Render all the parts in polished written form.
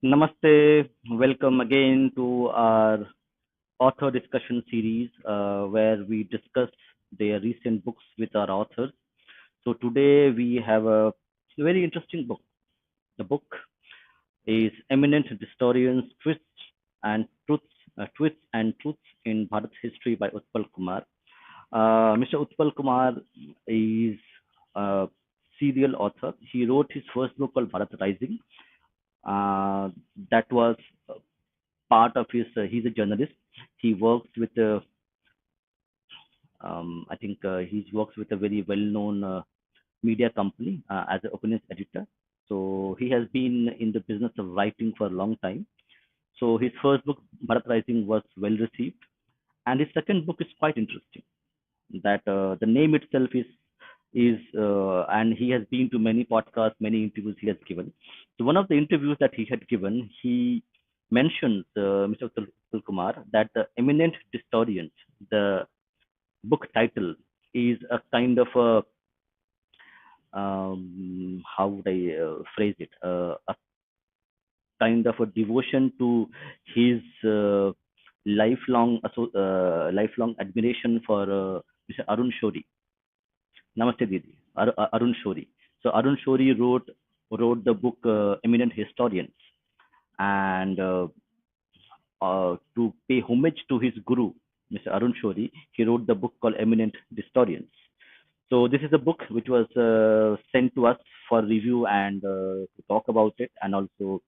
Namaste, welcome again to our author discussion series where we discuss their recent books with our authors. So today we have a very interesting book. The book is Eminent Distorians, Twists and Truths in Bharat's History by Utpal Kumar. Mr. Utpal Kumar is a serial author. He wrote his first book called Bharat Rising. Uh, that was part of his he's a journalist. He works with I think he works with a very well known media company as an opinions editor. So he has been in the business of writing for a long time. So his first book, Bharat Rising, was well received, and his second book is quite interesting. That the name itself is and he has been to many podcasts, many interviews he has given. So one of the interviews that he had given, he mentioned Mr. Utpal Kumar that the Eminent Distorians, the book title, is a kind of a how would I phrase it? A kind of a devotion to his lifelong admiration for Mr. Arun Shori. Namaste, Didi. Arun Shori. So Arun Shori wrote the book Eminent Historians, and to pay homage to his guru, Mr. Arun Shori, he wrote the book called Eminent Distorians. So this is a book which was sent to us for review and to talk about it, and also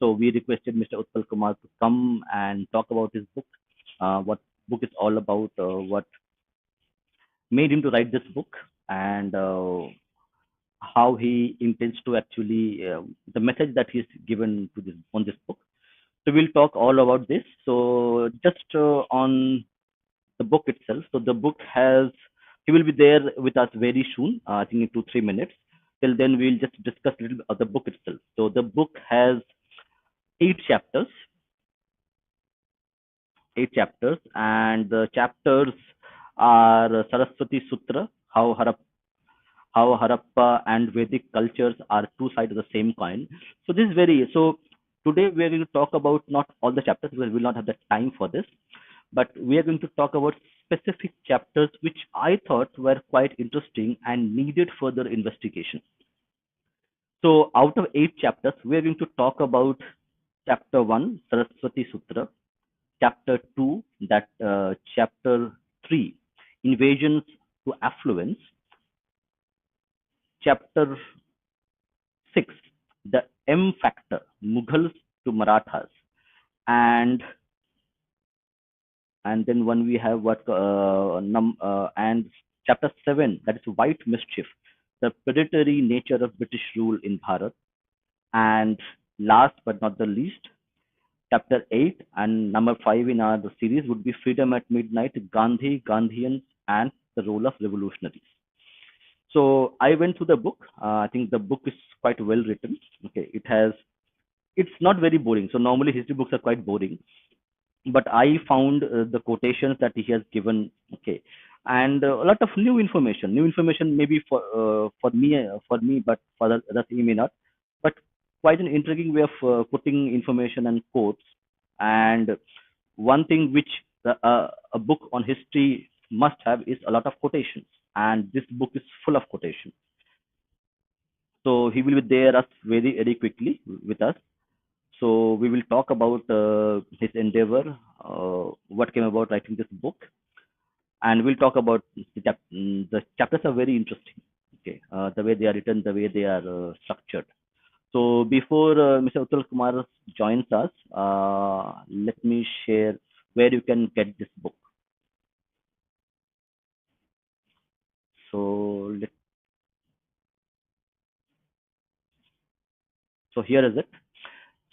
so we requested Mr. Utpal Kumar to come and talk about his book, what book is all about, what made him to write this book, and how he intends to actually the message that he's given to this on this book. So we'll talk all about this. So just on the book itself. So the book has he will be there with us very soon. I think in 2-3 minutes. Till then, we'll just discuss a little bit of the book itself. So the book has eight chapters, and the chapters are Saraswati Sutra, how Harappa and Vedic cultures are two sides of the same coin. So this is very so. Today we are going to talk about not all the chapters because we will not have the time for this, but we are going to talk about specific chapters which I thought were quite interesting and needed further investigation. So out of eight chapters, we are going to talk about chapter one, Saraswati Sutra, chapter two, that chapter three, invasions to affluence, chapter 6, the M factor, Mughals to Marathas, and then when we have and chapter 7, that is White Mischief, the predatory nature of British rule in Bharat, and last but not the least, chapter 8 and number 5 in our series would be Freedom at Midnight, Gandhi, Gandhians, and the role of revolutionaries. So I went through the book. I think the book is quite well written. Okay, it's not very boring. So normally history books are quite boring, but I found the quotations that he has given. Okay, and a lot of new information. New information maybe for me, but for the others he may not. But quite an intriguing way of putting information and quotes. And one thing which a book on history must have is a lot of quotations, and this book is full of quotations. So he will be there us very quickly with us. So we will talk about his endeavor, what came about writing this book, and we'll talk about the chapters are very interesting. Okay, the way they are written, the way they are structured. So before Mr. Utpal Kumar joins us, let me share where you can get this book. So so here is it.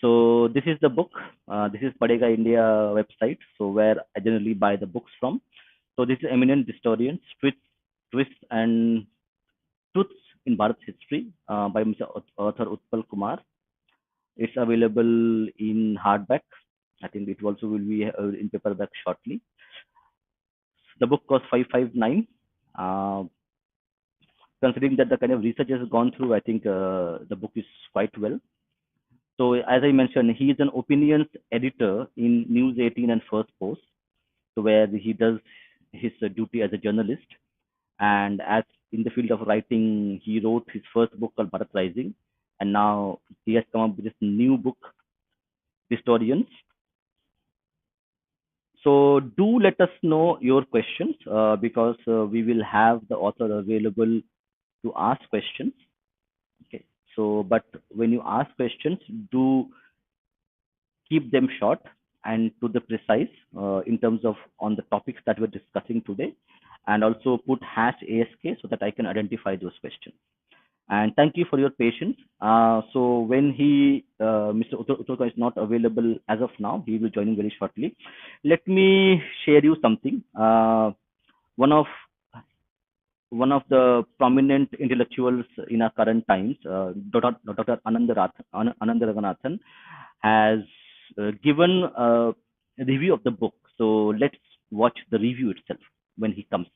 So this is the book. This is Padega India website. So where I generally buy the books from. So this is Eminent Distorians, Twists and Truths in Bharat History by Mr. Author Utpal Kumar. It's available in hardback. I think it also will be in paperback shortly. The book costs 559. Considering that the kind of research has gone through, I think the book is quite well. So as I mentioned, he is an opinions editor in News 18 and First Post, so where he does his duty as a journalist. And as in the field of writing, he wrote his first book called Bharat Rising, and now he has come up with this new book, Distorians. So do let us know your questions because we will have the author available to ask questions. Okay. So, but when you ask questions, do keep them short and to the precise in terms of on the topics that we're discussing today, and also put #ASK so that I can identify those questions. And thank you for your patience. So when Mr. Utpal is not available as of now, he will join in very shortly. Let me share you something. One of one of the prominent intellectuals in our current times, Dr. Ananda Raghunathan, has given a review of the book. So let's watch the review itself when he comes.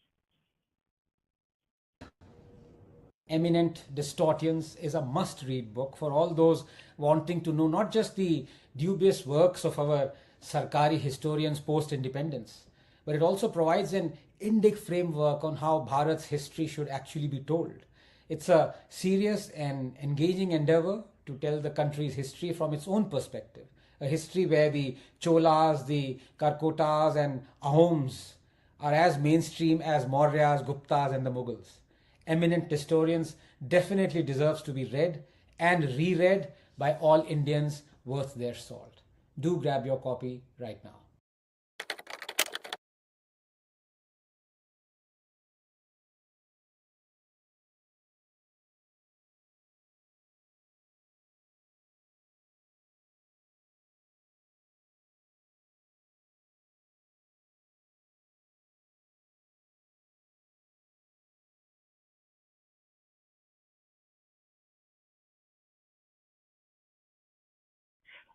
Eminent Distorians is a must-read book for all those wanting to know not just the dubious works of our Sarkari historians post-independence, but it also provides an Indic framework on how Bharat's history should actually be told. It's a serious and engaging endeavor to tell the country's history from its own perspective, a history where the Cholas, the Karkotas, and Ahoms are as mainstream as Mauryas, Guptas, and the Mughals. Eminent Historians definitely deserves to be read and reread by all Indians worth their salt. Do grab your copy right now.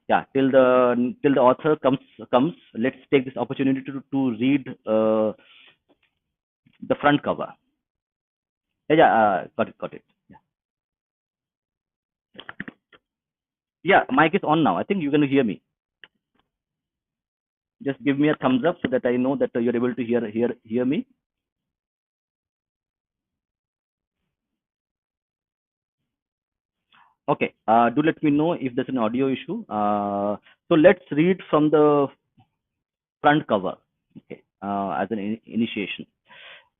Yeah, till the author comes, let's take this opportunity to read the front cover. Got it. Yeah, yeah, mic is on now. I think you're going to hear me. Just give me a thumbs up so that I know that you're able to hear me. Okay. Do let me know if there's an audio issue. So let's read from the front cover. Okay. As an initiation.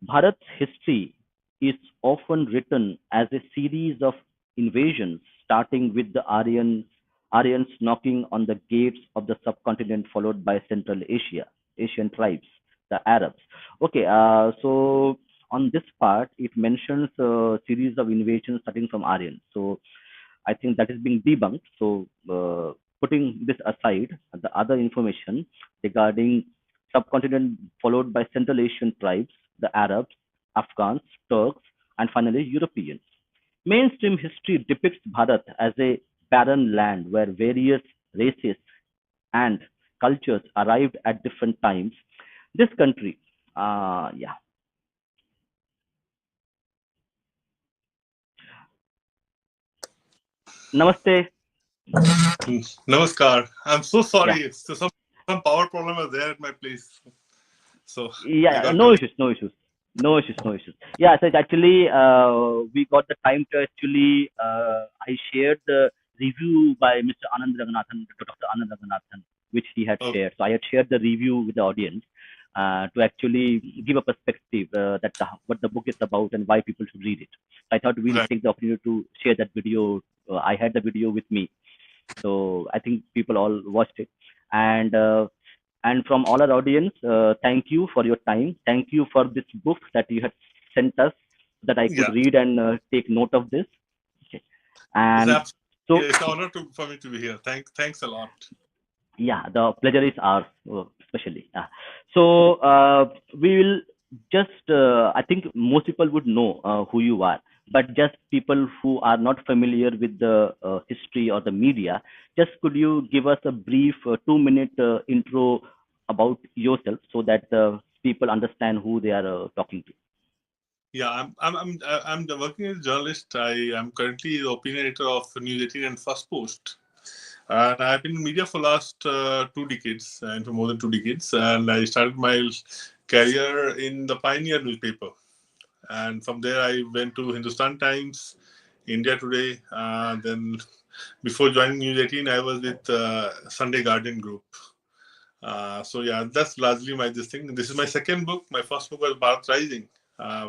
Bharat's history is often written as a series of invasions, starting with the Aryans knocking on the gates of the subcontinent, followed by Central Asian tribes, the Arabs. Okay, so on this part, it mentions a series of invasions starting from Aryans. So I think that is being debunked. So, putting this aside, the other information regarding subcontinent followed by Central Asian tribes, the Arabs, Afghans, Turks, and finally Europeans. Mainstream history depicts Bharat as a barren land where various races and cultures arrived at different times. This country, yeah. Namaste. Namaskar. I'm so Yeah. sorry. So some power problem was there at my place. So I Yeah, got no connected. issues, no issues, no issues, no issues. Yeah, so it's actually we got the time to actually I shared the review by Mr. Anand Raghunathan, Dr. Anand Raghunathan, which he had Okay. shared. So I had shared the review with the audience to actually give a perspective that what the book is about and why people should read it. So I thought we'll Right. take the opportunity to share that video. I had the video with me, so I think people all watched it, and from all our audience, thank you for your time. Thank you for this book that you had sent us that I could Yeah. read and take note of this. Okay. It's And absolutely so, it's an honor for me to be here. Thanks a lot. yeah, the pleasure is ours, especially. So, we will just, I think most people would know who you are, but just people who are not familiar with the history or the media, just could you give us a brief 2 minute intro about yourself so that people understand who they are talking to? Yeah, I'm working as a journalist. I am currently the opinion editor of News 18 and First Post. And I've been in media for last 2 decades, and for more than 2 decades. And I started my career in the Pioneer newspaper. And from there, I went to Hindustan Times, India Today. Then, before joining News 18, I was with Sunday Guardian Group. So yeah, that's largely my this thing. This is my second book. My first book was Bharat Rising,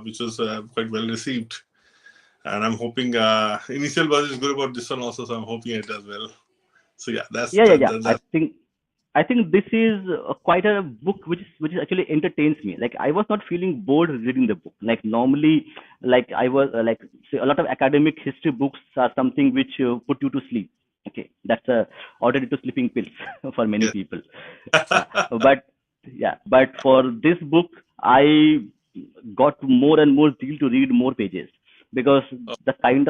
which was quite well received. And I'm hoping initial buzz is good about this one also, so I'm hoping it does well. So yeah, that's Yeah, yeah, that. yeah. that, that. I think this is quite a book which is actually entertains me. Like I was not feeling bored reading the book. Like normally, like I was like say a lot of academic history books are something which put you to sleep. Okay, that's a already to sleeping pills for many Yes. people. Yeah, but yeah, but for this book, I got more and more zeal to read more pages because Oh, the kind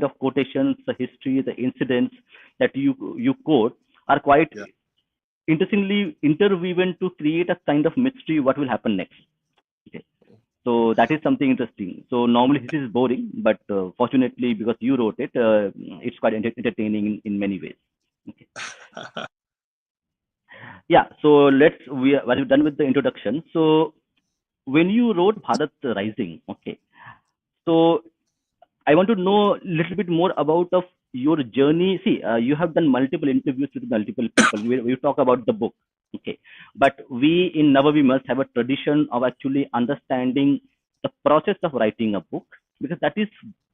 of quotations, the history, the incidents that you quote are quite yeah. interestingly interwoven to create a kind of mystery what will happen next. Okay, so that is something interesting. So normally this is boring, but fortunately because you wrote it, it's quite entertaining in many ways. Okay. Yeah, so we're done with the introduction. So when you wrote Bharat Rising, okay, so I want to know a little bit more about of your journey. See, you have done multiple interviews with multiple people. We talk about the book, okay. But we in Navavi must have a tradition of actually understanding the process of writing a book because that is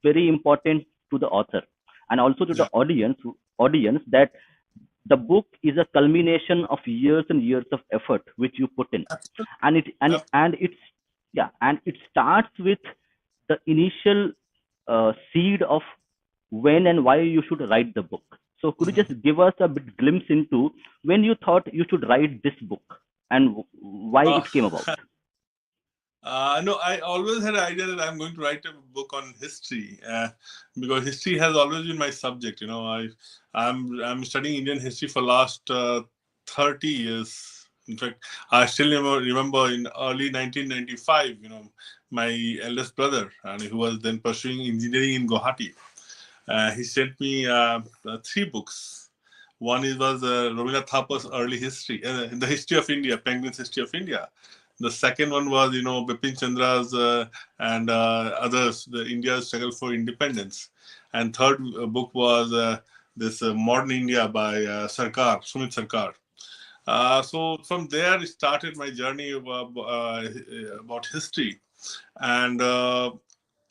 very important to the author and also to the Yeah. audience that the book is a culmination of years and years of effort which you put in, Absolutely. and it's yeah, and it starts with the initial seed of when and why you should write the book. So could you just give us a bit glimpse into when you thought you should write this book and why Uh, it came about? no, I always had an idea that I'm going to write a book on history because history has always been my subject. I'm studying Indian history for last 30 years. In fact, I still remember in early 1995. My eldest brother, and who was then pursuing engineering in Guwahati, he sent me 3 books. One was Rabindranath Thapar's early history, the history of India, Penguin's history of India. The second one was, Bipin Chandra's and others, the India's struggle for independence. And third book was this Modern India by Sumit Sarkar. So from there, it started my journey about history. And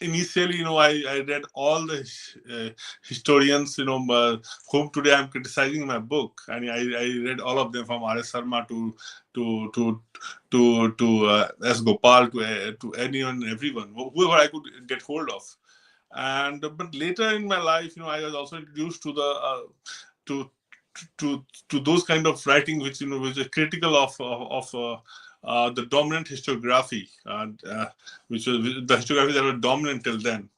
initially, I read all the historians, whom today I'm criticizing in my book, and I read all of them from R.S. Sharma to to to S. Gopal to anyone, everyone, whoever I could get hold of. And but later in my life, I was also introduced to the to to those kind of writing which is critical of the dominant historiography, which was the historiography that was dominant till then.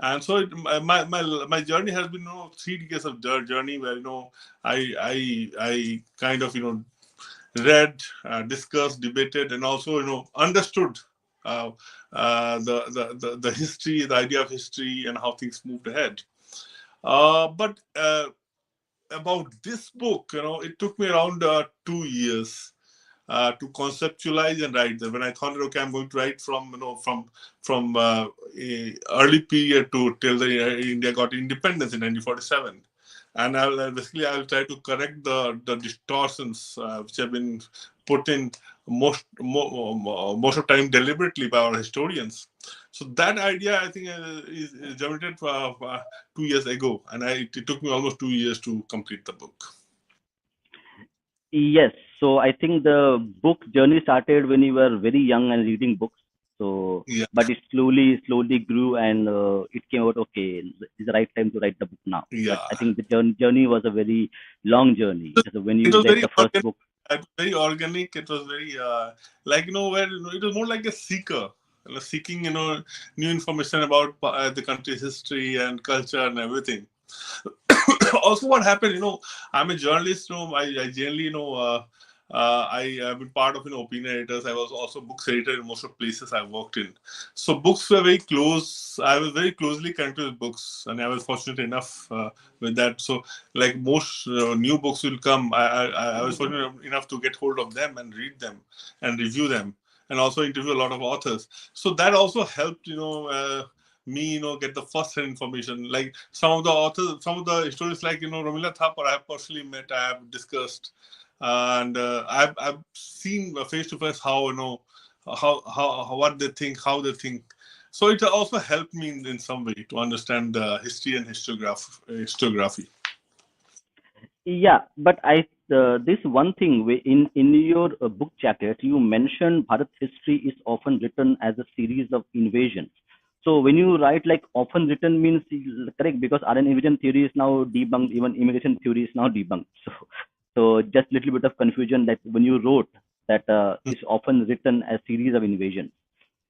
And so my journey has been 3 decades of journey where I kind of read, discussed, debated, and also understood uh, the history, the idea of history, and how things moved ahead. But about this book, it took me around 2 years to conceptualize and write them. When I thought, okay, I'm going to write from from a early period to till the India got independence in 1947, and I'll try to correct the distortions which have been put in most of time deliberately by our historians. So that idea, I think, is generated 2 years ago, and it took me almost 2 years to complete the book. Yes, so I think the book journey started when you were very young and reading books. So, Yeah, but it slowly grew, and it came out. Okay, it's the right time to write the book now. But yeah. I think the journey was a very long journey. It was when It you was read very the first organic. book. It was very organic. It was very like where it was more like a seeker, seeking new information about the country's history and culture and everything. Also, what happened, I'm a journalist. I generally I have been part of opinion editors. I was also books editor in most of places I worked in. So books were very close. I was very closely connected with books, and I was fortunate enough with that. So like most new books will come, I was fortunate enough to get hold of them and read them and review them, and also interview a lot of authors. So that also helped, me, get the first-hand information. Like some of the authors, some of the historians, like Romila Thapar, I have personally met, I have discussed, and I've seen face to face how how what they think, how they think. So it also helped me in some way to understand history and historiography. Yeah, but this one thing in your book jacket you mentioned Bharat's history is often written as a series of invasions. So when you write like often written means correct, because RN invasion theory is now debunked, even immigration theory is now debunked. So just little bit of confusion that when you wrote that is often written as series of invasions.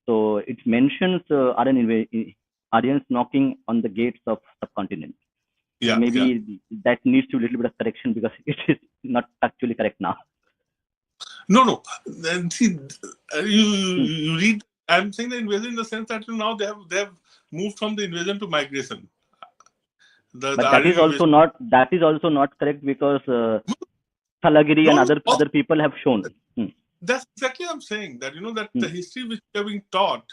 So it mentions Aryans knocking on the gates of subcontinent. So Yeah, yeah. maybe that needs to a little bit of correction because it is not actually correct now. No. And see, Hmm. you read. I'm saying the invasion in the sense that now they have moved from the invasion to migration. The But that Aryan is also invasion. not correct because Thalagiri No, and no. other people have shown. Hmm. That's exactly what I'm saying. That that Hmm. the history which we are being taught,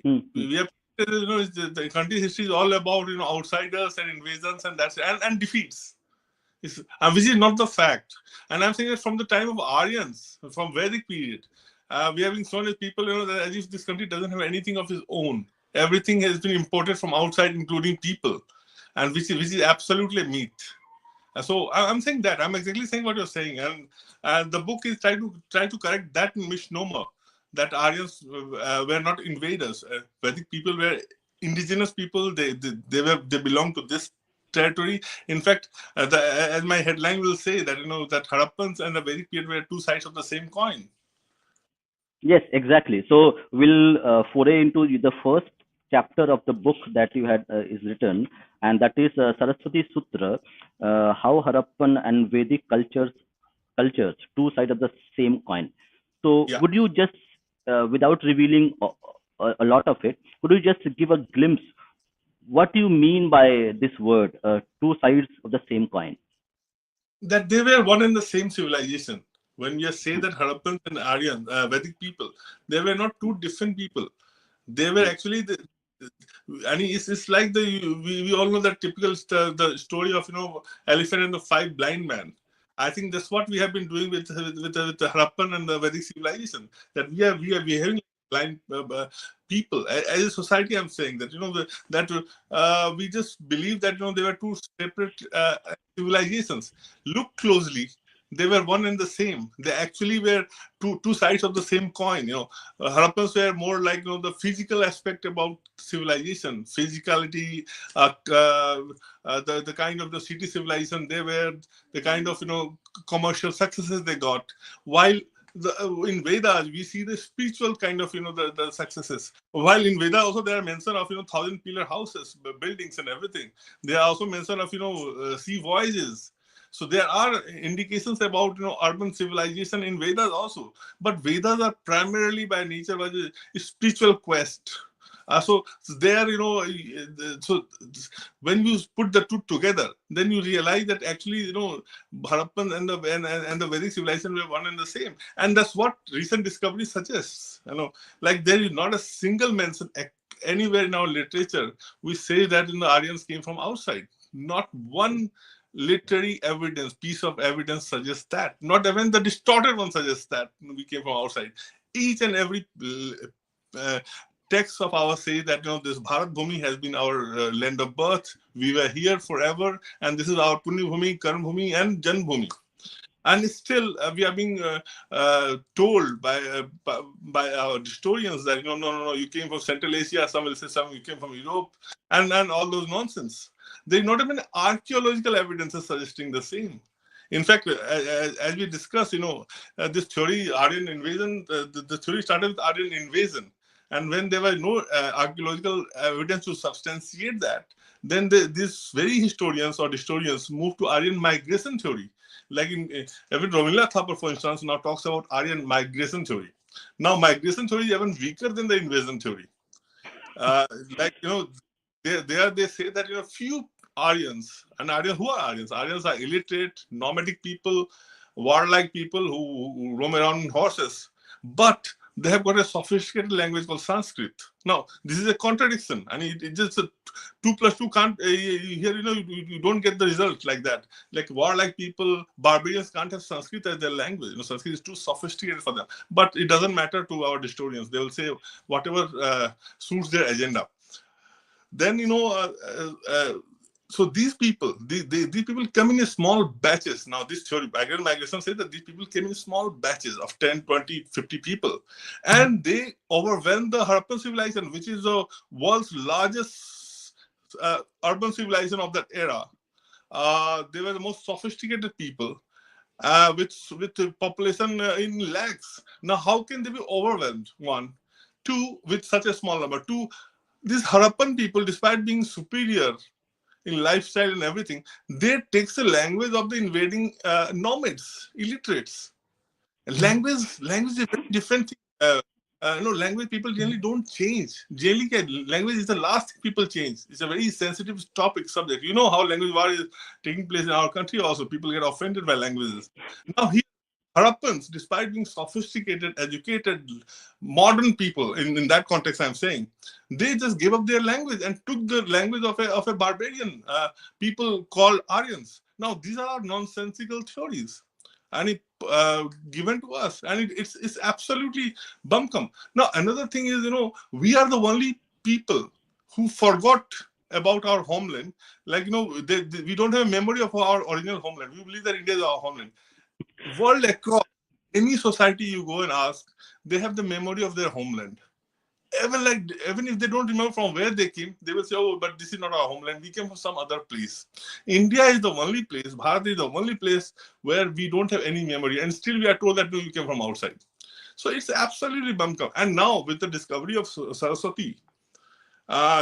Hmm. Hmm. we have is the country's history is all about outsiders and invasions and and defeats. Which is not the fact. And I'm saying that from the time of Aryans, from Vedic period, we have been shown as people, that as if this country doesn't have anything of its own. Everything has been imported from outside, including people, and which is absolutely a myth. So I'm saying that I'm exactly saying what you're saying, and the book is trying to correct that misnomer that Aryans were not invaders. Vedic people were indigenous people. They belong to this territory. In fact, as my headline will say that that Harappans and the Vedic period were two sides of the same coin. Yes, exactly. So we'll foray into the first chapter of the book that you had is written, and that is Saraswati Sutra, how Harappan and Vedic cultures, two sides of the same coin. So Yeah. would you just, without revealing a lot of it, could you just give a glimpse? What do you mean by this word, two sides of the same coin? That they were one and the same civilization. When you say Hmm, that Harappans and Aryan, Vedic people, they were not two different people. They were hmm, actually I mean, it's like we all know that typical the story of elephant and the five blind men. I think that's what we have been doing with the Harappan and the Vedic civilization. That we are behaving like blind people as a society. I'm saying that we just believe that they were two separate civilizations. Look closely. They were one and the same. They actually were two sides of the same coin. Harappans were more like the physical aspect about civilization, physicality, the kind of the city civilization they were, the kind of commercial successes they got. While in Vedas we see the spiritual kind of the successes. While in Veda also there are mention of 1,000 pillar houses, buildings, and everything. There are also mention of sea voyages. So there are indications about urban civilization in Vedas also, but Vedas are primarily by nature was a spiritual quest. So there, so when you put the two together, then you realize that actually, Harappan and the Vedic civilization were one and the same, and that's what recent discovery suggests. Like there is not a single mention anywhere in our literature we say that the Aryans came from outside. Not one literary evidence, piece of evidence suggests that. Not even the distorted one suggests that we came from outside. Each and every uh, text of ours say that this Bharat Bhumi has been our land of birth. We were here forever, and this is our Punya Bhumi, Karma Bhumi, and Jan Bhumi. And still, we are being told by our historians that no, you came from Central Asia. Some will say some you came from Europe, and all those nonsense. There is not even archaeological evidence suggesting the same. In fact, as we discussed, this theory, Aryan invasion, the theory started with Aryan invasion. And when there were no archaeological evidence to substantiate that, then these very historians or historians moved to Aryan migration theory. Like in even Romila Thapar, for instance, now talks about Aryan migration theory. Now, migration theory is even weaker than the invasion theory. Uh, like, they say that, few Aryans, and Aryans, who are Aryans? Aryans are illiterate, nomadic people, warlike people who roam around in horses. But they have got a sophisticated language called Sanskrit. Now, this is a contradiction, and it just 2 plus 2 can't. Here, you don't get the result like that. Like warlike people, barbarians can't have Sanskrit as their language. Sanskrit is too sophisticated for them. But it doesn't matter to our historians. They will say whatever suits their agenda. Then so these people, these people come in small batches. Now this theory, agrarian migration, says that these people came in small batches of 10, 20, 50 people, and they overwhelmed the Harappan civilization, which is the world's largest urban civilization of that era. They were the most sophisticated people, with a population in lakhs. Now, how can they be overwhelmed? One, two, with such a small number. Two, these Harappan people, despite being superior in lifestyle and everything, they takes the language of the invading nomads, illiterates. Language is a very different thing. Language people generally don't change. Generally, language is the last thing people change. It's a very sensitive topic subject. You know how language war is taking place in our country also. People get offended by languages. Now here, Harappans, despite being sophisticated, educated, modern people, in that context I'm saying, they just gave up their language and took the language of a barbarian people called Aryans. Now, these are nonsensical theories, and it given to us, and it's absolutely bumkum. Now, another thing is, we are the only people who forgot about our homeland. Like, we don't have a memory of our original homeland. We believe that India is our homeland. World across, any society you go and ask, they have the memory of their homeland. Even if they don't remember from where they came, they will say, "Oh, but this is not our homeland. We came from some other place." India is the only place, Bharat is the only place where we don't have any memory, and still we are told that we came from outside. So it's absolutely bumkum. And now with the discovery of Saraswati,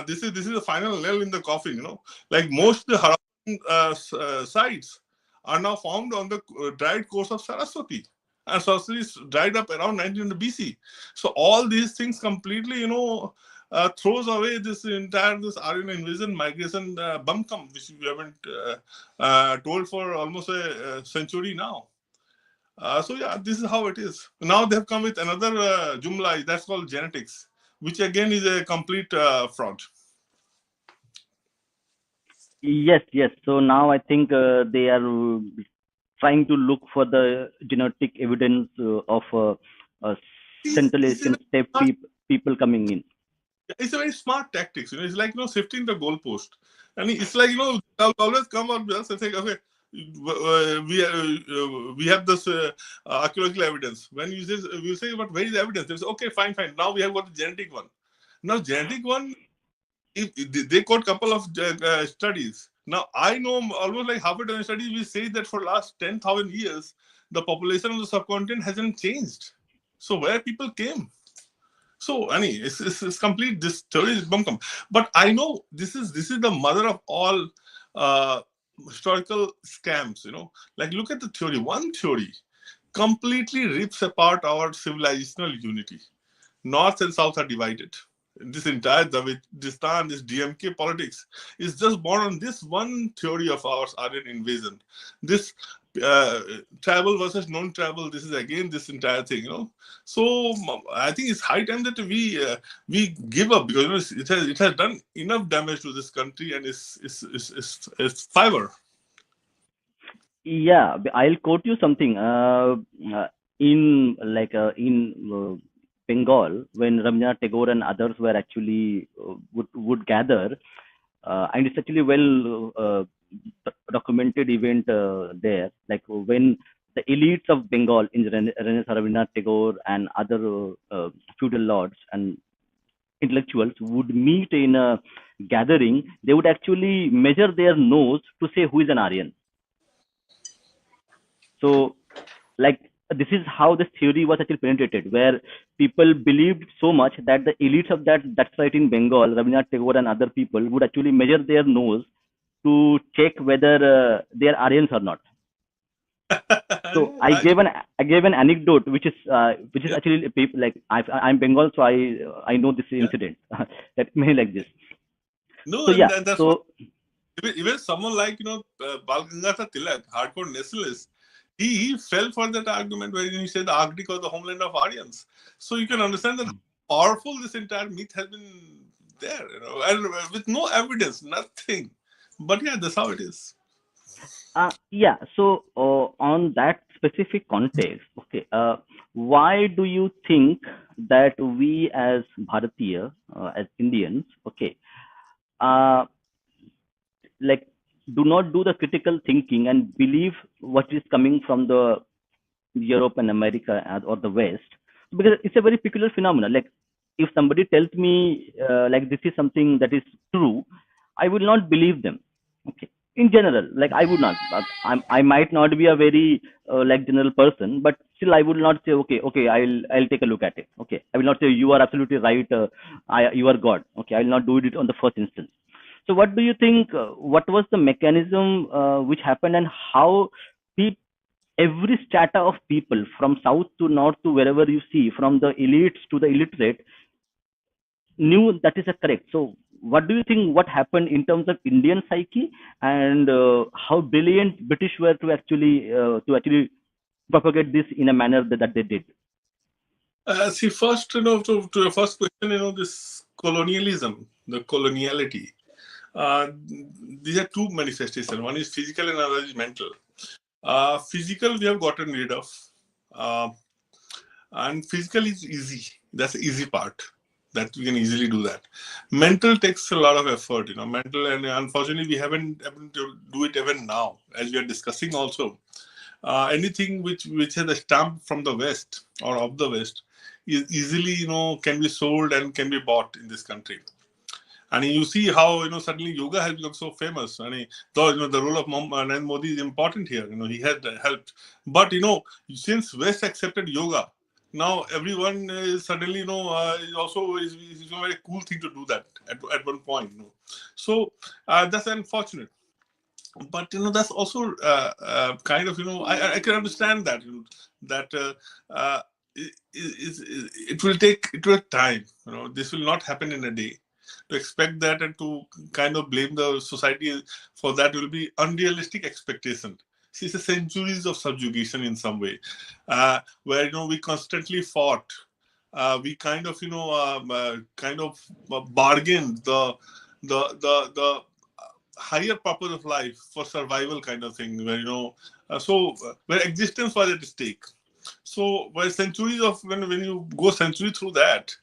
this is the final nail in the coffin. Like most of the Harappan sites are now found on the dried course of Saraswati. And Saraswati is dried up around 1900 BC. So all these things completely, throws away this Aryan invasion, migration bumkum, which we haven't told for almost a century now. So yeah, this is how it is. Now they have come with another jumla, that's called genetics, which again is a complete fraud. Yes, yes. So now I think they are trying to look for the genetic evidence of Central This is Asian steppe people coming in. It's a very smart tactics. It's like shifting the goalpost, and it's like they'll always come out with us and say, okay, we have this archaeological evidence. When we say, but where is the evidence? They say, okay, fine. Now we have got the genetic one. Now genetic one, if they quote couple of studies. Now I know almost like half a dozen studies. We say that for last 10,000 years, the population of the subcontinent hasn't changed. So where people came? So, Annie, it's complete. This theory is bunkum. But I know this is the mother of all historical scams. Like look at the theory. One theory completely rips apart our civilizational unity. North and South are divided. This entire Davidistan, this DMK politics is just born on this one theory of ours, Aryan invasion. This travel versus non-travel. This is again this entire thing, So I think it's high time that we give up, because it has done enough damage to this country, and it's fiber. Yeah, I'll quote you something. In Bengal, when Rabindranath Tagore and others were actually would gather, and it's actually well documented event there. Like when the elites of Bengal, in Renaissance, Rabindranath Tagore and other feudal lords and intellectuals would meet in a gathering, they would actually measure their nose to say who is an Aryan. So, like this is how this theory was actually penetrated, where people believed so much that the elites of that site in Bengal, Rabindranath Tagore and other people, would actually measure their nose to check whether they are Aryans or not. So Yeah, I gave an anecdote, which is yeah, actually like I'm Bengal, so I know this yeah. incident. That may like this. No, So and yeah, that's what so even someone like Bal Gangadhar Tilak, hardcore nationalist, he fell for that argument where he said the Arctic was the homeland of Aryans. So you can understand that how powerful this entire myth has been there, and with no evidence, nothing. But yeah, that's how it is. yeah, so on that specific context, okay, why do you think that we as Bharatiya, as Indians, okay, uh, like do not do the critical thinking and believe what is coming from the Europe and America or the West, because it's a very peculiar phenomenon. Like if somebody tells me like this is something that is true, I will not believe them. Okay, in general, like I would not. But I might not be a very like general person, but still I would not say okay I'll take a look at it. Okay, I will not say you are absolutely right. You are God. Okay, I will not do it on the first instance. So what do you think? What was the mechanism which happened, and how people, every strata of people from south to north to wherever you see, from the elites to the illiterate, knew that is a correct? So what do you think what happened in terms of Indian psyche, and how brilliant British were to actually propagate this in a manner that they did? See, first, to your first question, this colonialism, the coloniality. Uh, these are two manifestations. One is physical and another is mental. Physical, we have gotten rid of. Uh, and physical is easy. That's the easy part. That we can easily do that. Mental takes a lot of effort, mental, and unfortunately, we haven't able to do it even now, as we are discussing also. Anything which has a stamp from the West or of the West is easily, can be sold and can be bought in this country. And you see how suddenly yoga has become so famous. And though the role of Narendra Modi is important here. He had helped, but since West accepted yoga, now everyone is suddenly also is a very cool thing to do that at one point. So that's unfortunate. But that's also kind of I can understand that that it will take time. This will not happen in a day. To expect that and to kind of blame the society for that will be unrealistic expectation. See, it's a centuries of subjugation in some way, where we constantly fought. We kind of bargained the higher purpose of life for survival kind of thing, where where existence was at stake. So by centuries of when you go century through that,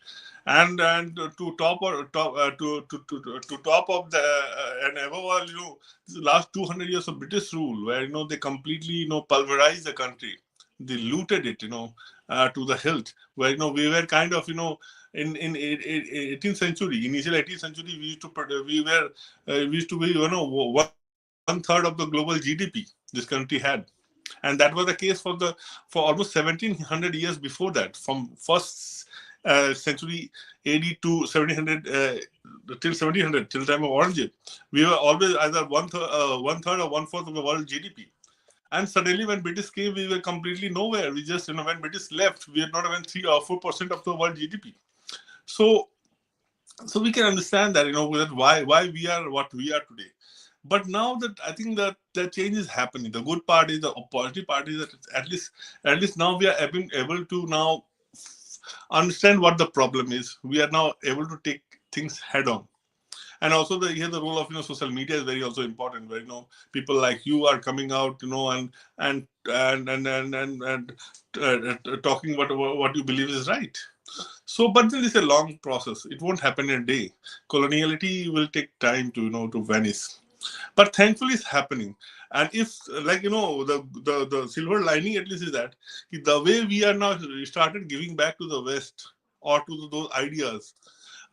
and to top or top to top of the and above all, the last 200 years of British rule, where they completely pulverized the country, they looted it, to the hilt, where we were kind of in 18th century, initial 18th century, we used to be 1/3 of the global GDP this country had. And that was the case for almost 1700 years before that, from first century AD to 1700 till 1700, till the time of Aurangzeb. We were always either one third or 1/4 of the world GDP. And suddenly, when British came, we were completely nowhere. We just, when British left, we had not even 3 or 4% of the world GDP. So, we can understand that, that why we are what we are today. But now that I think that the change is happening, the good part is, the positive part is that at least now we are able to now understand what the problem is. We are now able to take things head on. And also the role of social media is very also important, where people like you are coming out, and talking what you believe is right. So, but then it's a long process. It won't happen in a day. Coloniality will take time to vanish. But thankfully, it's happening. And if, like, the silver lining at least is that the way we are now started giving back to the West or to those ideas,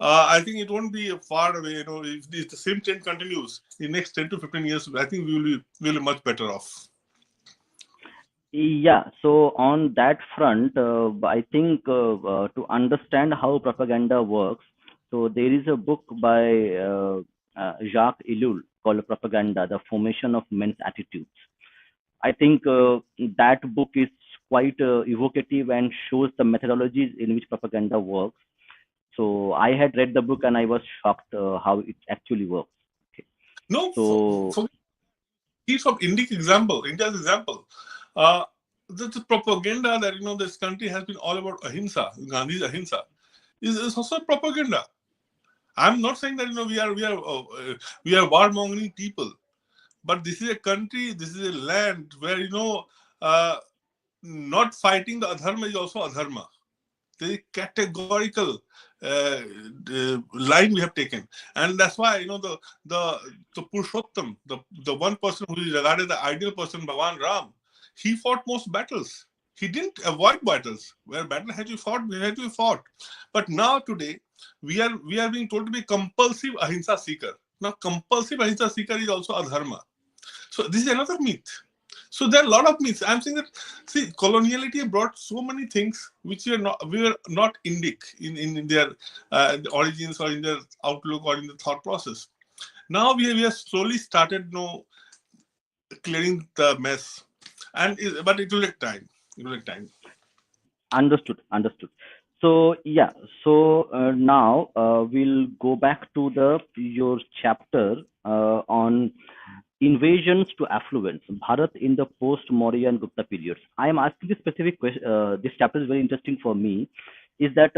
I think it won't be far away. If the same trend continues in the next 10 to 15 years, I think we will be much better off. Yeah, so on that front, I think to understand how propaganda works, so there is a book by Jacques Ellul called Propaganda, The Formation of Men's Attitudes. I think that book is quite evocative and shows the methodologies in which propaganda works. So I had read the book and I was shocked how it actually works. Okay. No, So he's from India's example. Uh, the propaganda that this country has been all about ahimsa, Gandhi's ahimsa, is also propaganda. I'm not saying that we are warmongering people, but this is a country, this is a land where uh, not fighting the adharma is also adharma. There is categorical line we have taken, and that's why the the Purushottam, the one person who is regarded the ideal person, Bhagwan Ram, he fought most battles. He didn't avoid battles. Where battle had to be fought, we had to be fought. But now today, we are being told to be compulsive ahimsa seeker. Now, compulsive ahimsa seeker is also adharma. So this is another myth. So there are a lot of myths. I'm saying that coloniality brought so many things which we were not Indic in their origins or in their outlook or in the thought process. Now we have slowly started clearing the mess, but it will take time. It will take time. understood, understood. So yeah, so now we'll go back to the your chapter on invasions to affluence, Bharat in the post-Maurya and Gupta periods. I am asking this specific question. This chapter is very interesting for me. Is that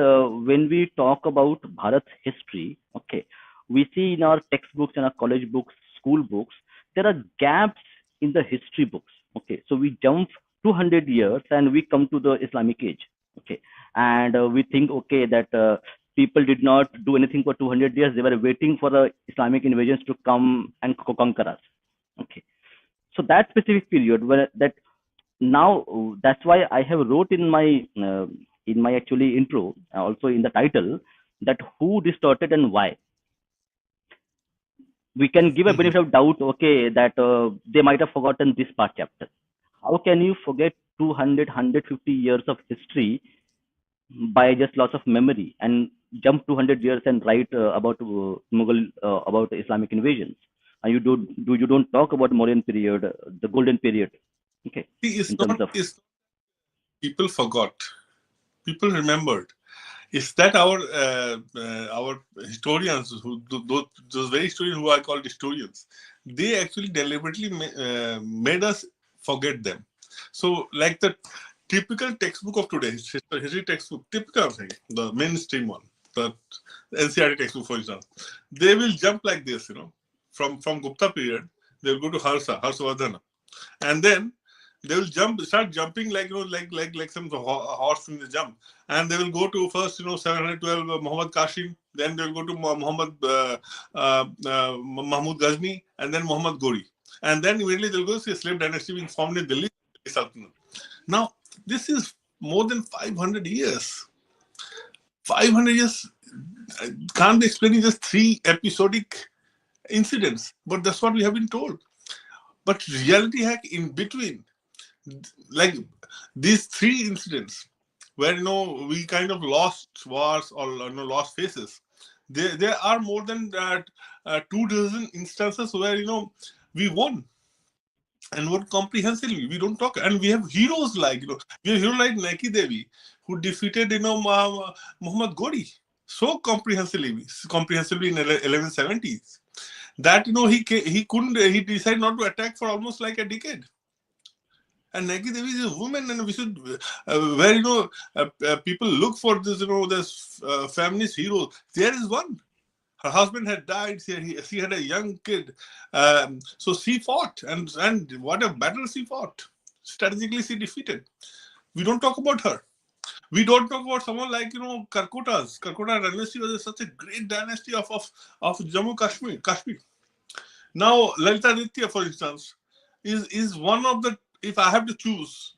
when we talk about Bharat's history, okay, we see in our textbooks and our college books, school books, there are gaps in the history books. Okay, so we jump 200 years and we come to the Islamic age. Okay, and we think okay that people did not do anything for 200 years. They were waiting for the Islamic invasions to come and conquer us. Okay, so that specific period where that now that's why I have wrote in my actually intro, also in the title, that who distorted and why. We can give a Mhm. benefit of doubt, okay, that they might have forgotten this part chapter. How can you forget 200 years of history by just loss of memory and jump 200 years and write about Mughal, about Islamic invasions? And you don't talk about Mauryan period, the golden period, okay, See, in terms of it's people forgot. People remembered. Is that our historians those very historians who I call historians, they actually deliberately made us forget them. So like the typical textbook of today, history textbook, typical thing, the mainstream one, the NCERT textbook, for example, they will jump like this, from Gupta period, they'll go to Harsavardhana, and then they will start jumping like like some horse in the jump, and they will go to first 712 Muhammad Kashim, then they will go to Muhammad Mahmud Ghazni, and then Muhammad Ghori, and then immediately they'll go to a slave dynasty being formed in Delhi Sultanate. Now this is more than 500 years. 500 years can't be explained in just three episodic incidents, but that's what we have been told. But reality hack in between, like these three incidents where we kind of lost wars or lost faces, there are more than 2 dozen instances where we won and won comprehensively. We don't talk, and we have heroes like we have heroes like Naki Devi who defeated Muhammad Ghori so comprehensively in 1170s that he couldn't, he decided not to attack for almost like a decade. And Nagi Devi is a woman, and we should, where people look for this feminist hero. There is one. Her husband had died. She had a young kid, so she fought, and what a battle she fought. Strategically, she defeated. We don't talk about her. We don't talk about someone like Karkotas. Karkota dynasty was such a great dynasty of Jammu Kashmir. Now, Lalita Aditya, for instance, is one of the, if I have to choose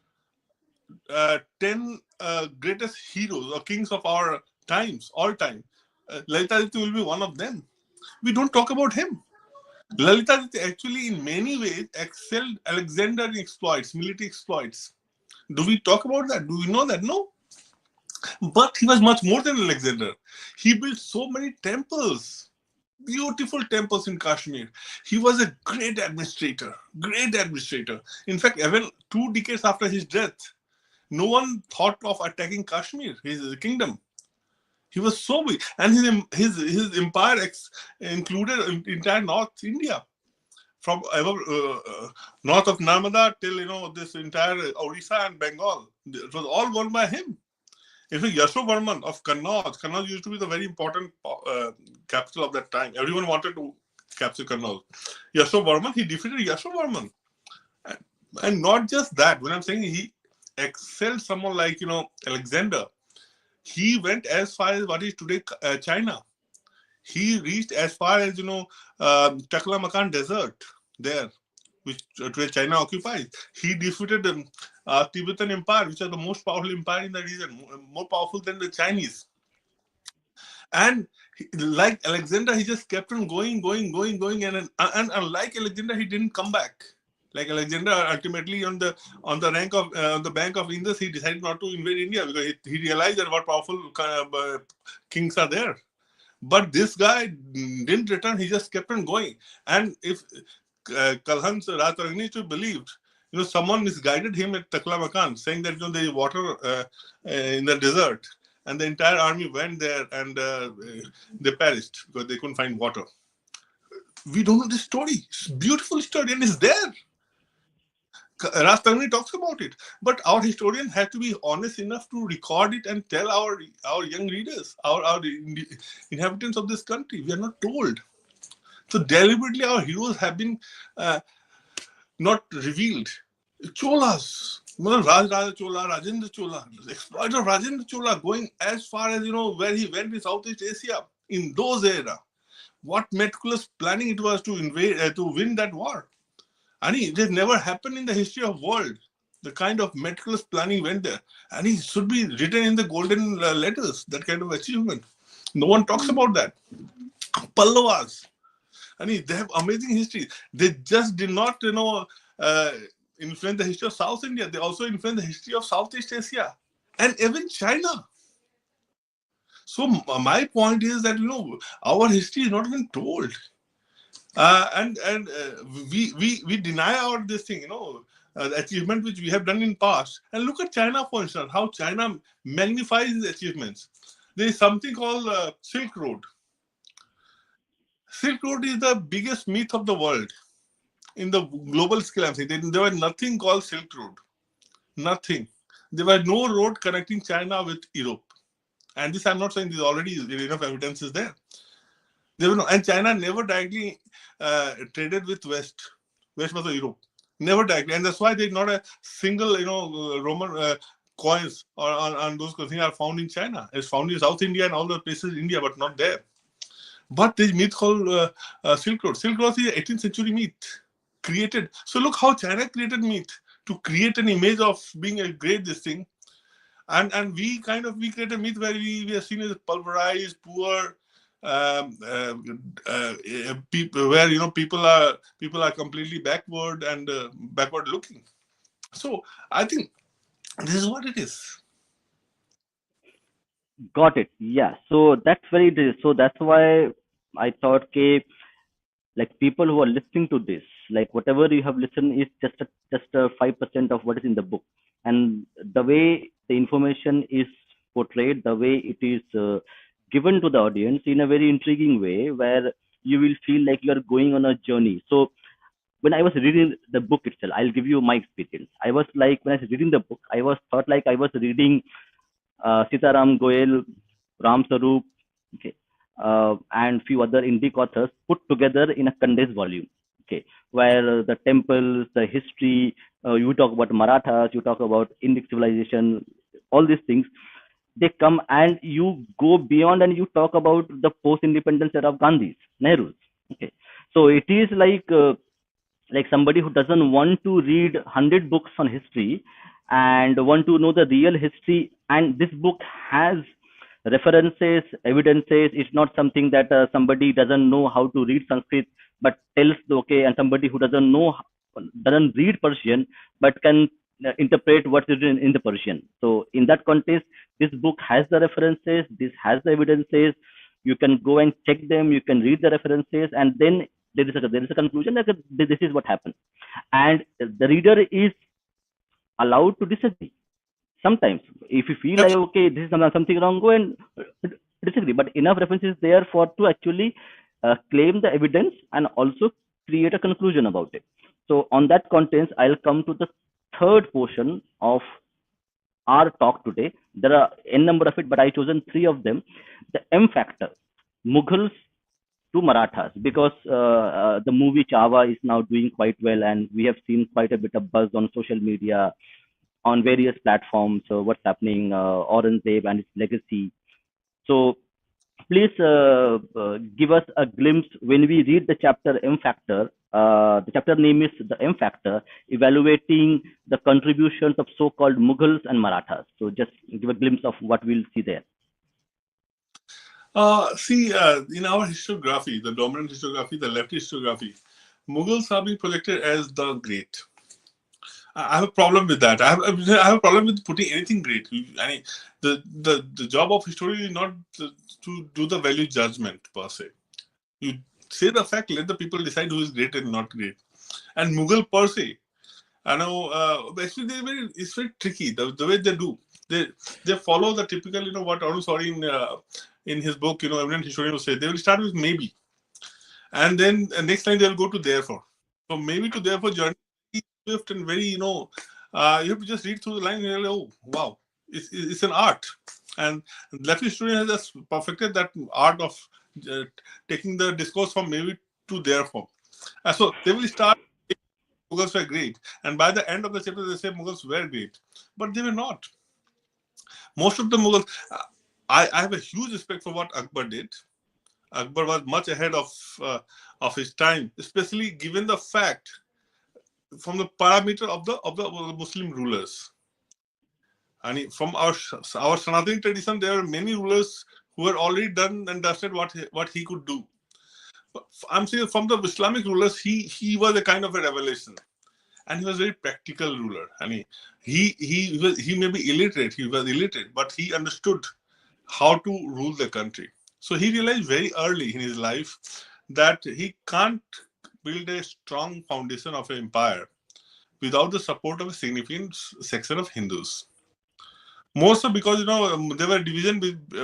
10 greatest heroes or kings of our times, all time, Lalita Aditya will be one of them. We don't talk about him. Lalita Aditya actually, in many ways, excelled Alexandrian exploits, military exploits. Do we talk about that? Do we know that? No. But he was much more than Alexander. He built so many temples, beautiful temples in Kashmir. He was a great administrator, great administrator. In fact, even 2 decades after his death, no one thought of attacking Kashmir, his kingdom. He was so big, and his empire included entire North India, from north of Narmada till this entire Orissa and Bengal. It was all won by him. In fact, Yashovarman of Kannauj. Kannauj used to be the very important capital of that time. Everyone wanted to capture Kannauj. Yashovarman, he defeated Yashovarman. And not just that, when I'm saying he excelled someone like, Alexander, he went as far as what is today China. He reached as far as, Taklamakan Desert there, which today China occupies. He defeated the Tibetan Empire, which is the most powerful empire in the region, more powerful than the Chinese. And like Alexander, he just kept on going, and unlike Alexander, he didn't come back. Like Alexander, ultimately on the bank of Indus, he decided not to invade India because he realized that what powerful kings are there. But this guy didn't return; he just kept on going. And if Kalhan's Rataragni believed, someone misguided him at Taklamakan, saying that there is water in the desert, and the entire army went there and they perished because they couldn't find water. We don't know this story. It's a beautiful story, and it's there. Rataragni talks about it, but our historians have to be honest enough to record it and tell our young readers, our inhabitants of this country. We are not told. So deliberately, our heroes have been not revealed. Cholas, Rajendra Chola, exploiter Rajendra Chola, going as far as where he went in Southeast Asia in those era. What meticulous planning it was to invade, to win that war. And it has never happened in the history of world. The kind of meticulous planning went there, and it should be written in the golden letters. That kind of achievement. No one talks about that. Pallavas. I mean, they have amazing history. They just did not, influence the history of South India. They also influence the history of Southeast Asia and even China. So my point is that our history is not even told, and we deny our this thing, the achievement which we have done in past. And look at China, for instance, how China magnifies its achievements. There is something called Silk Road. Silk Road is the biggest myth of the world. In the global scale, I'm saying there was nothing called Silk Road. Nothing. There was no road connecting China with Europe. And this I'm not saying, there's already enough evidence is there. There were no, and China never directly traded with West was Europe. Never directly. And that's why there's not a single, Roman coins or on those things are found in China. It's found in South India and all the places in India, but not there. But there's myth called Silk Road. Silk Road is an 18th century myth created. So look how China created myth to create an image of being a great this thing. And we create a myth where we are seen as pulverized, poor, people where people are completely backward and backward looking. So I think this is what it is. Got it. Yeah. So that's so that's why I thought, okay, like people who are listening to this, like whatever you have listened is just a 5% of what is in the book, and the way the information is portrayed, the way it is given to the audience in a very intriguing way, where you will feel like you are going on a journey. So when I was reading the book itself, I'll give you my experience. I was like, when I was reading the book, I was thought like I was reading Sitaram Goel, Ram Sarup, okay, and few other Indic authors put together in a condensed volume, okay, where the temples, the history, you talk about Marathas, you talk about Indic civilization, all these things, they come and you go beyond and you talk about the post-independence era of Gandhi's, Nehru's, okay. So it is like somebody who doesn't want to read 100 books on history and want to know the real history, and this book has references, evidences. It's not something that somebody doesn't know how to read Sanskrit but tells, okay, and somebody who doesn't read Persian but can interpret what's written in the Persian. So in that context, this book has the references, this has the evidences. You can go and check them, you can read the references, and then there is a conclusion that this is what happened. And the reader is allowed to disagree. Sometimes, if you feel like, okay, this is something wrong, go and disagree. But enough references there for to actually claim the evidence and also create a conclusion about it. So on that context, I'll come to the third portion of our talk today. There are n number of it, but I chosen three of them. The M factor, Mughals to Marathas, because the movie Chava is now doing quite well, and we have seen quite a bit of buzz on social media, on various platforms. So what's happening, Aurangzeb and its legacy. So please give us a glimpse when we read the chapter M factor. The chapter name is the M factor, evaluating the contributions of so-called Mughals and Marathas. So just give a glimpse of what we'll see there. In our historiography, the dominant historiography, the left historiography, Mughals are being projected as the great. I have a problem with that. I have a problem with putting anything great. I mean, the job of historian is not to do the value judgment per se. You say the fact, let the people decide who is great and not great. And Mughal per se, I know, actually it's very tricky the way they do. They follow the typical, what Arun Sori in his book, Eminent Historians will say. They will start with maybe, and then next time they will go to therefore. So maybe to therefore journey swift and very, you have to just read through the line and you're like, oh, wow, it's an art. And left historian has just perfected that art of taking the discourse from maybe to therefore. So they will start, Mughals were great. And by the end of the chapter, they say Mughals were great. But they were not. Most of the Mughals, I have a huge respect for what Akbar did. Akbar was much ahead of his time, especially given the fact from the parameter of the Muslim rulers. And from our Sanatani tradition, there are many rulers who had already done and dusted what he could do. But I'm saying from the Islamic rulers, he was a kind of a revelation, and he was a very practical ruler. I mean, he may be illiterate, but he understood how to rule the country. So he realized very early in his life that he can't build a strong foundation of an empire without the support of a significant section of Hindus. More so because, there were division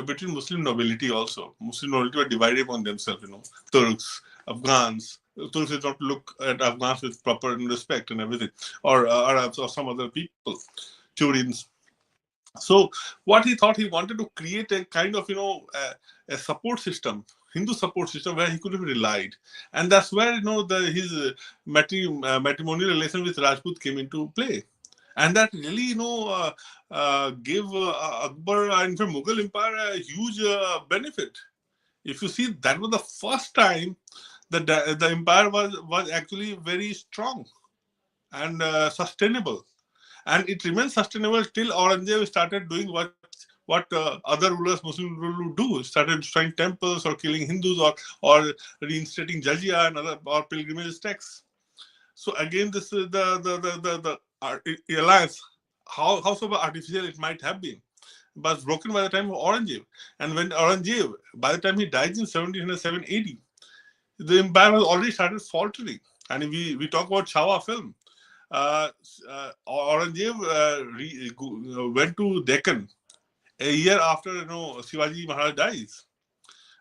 between Muslim nobility also. Muslim nobility were divided among themselves, Turks, Afghans. Turks did not look at Afghans with proper respect and everything, or Arabs or some other people, Turians. So what he thought, he wanted to create a kind of, a support system, Hindu support system where he could have relied. And that's where, his matrimonial relation with Rajput came into play. And that really, gave Akbar and the Mughal Empire a huge benefit. If you see, that was the first time the empire was actually very strong and sustainable. And it remains sustainable till Aurangzeb started doing what other rulers, Muslim rulers would do. Started destroying temples or killing Hindus or reinstating jizya and other or pilgrimage tax. So again, this is the alliance, howsoever artificial it might have been, was broken by the time of Aurangzeb. And when Aurangzeb, by the time he dies in 1707 AD, the empire has already started faltering. And we talk about Chava film. Aurangzeb went to Deccan a year after Shivaji Maharaj dies.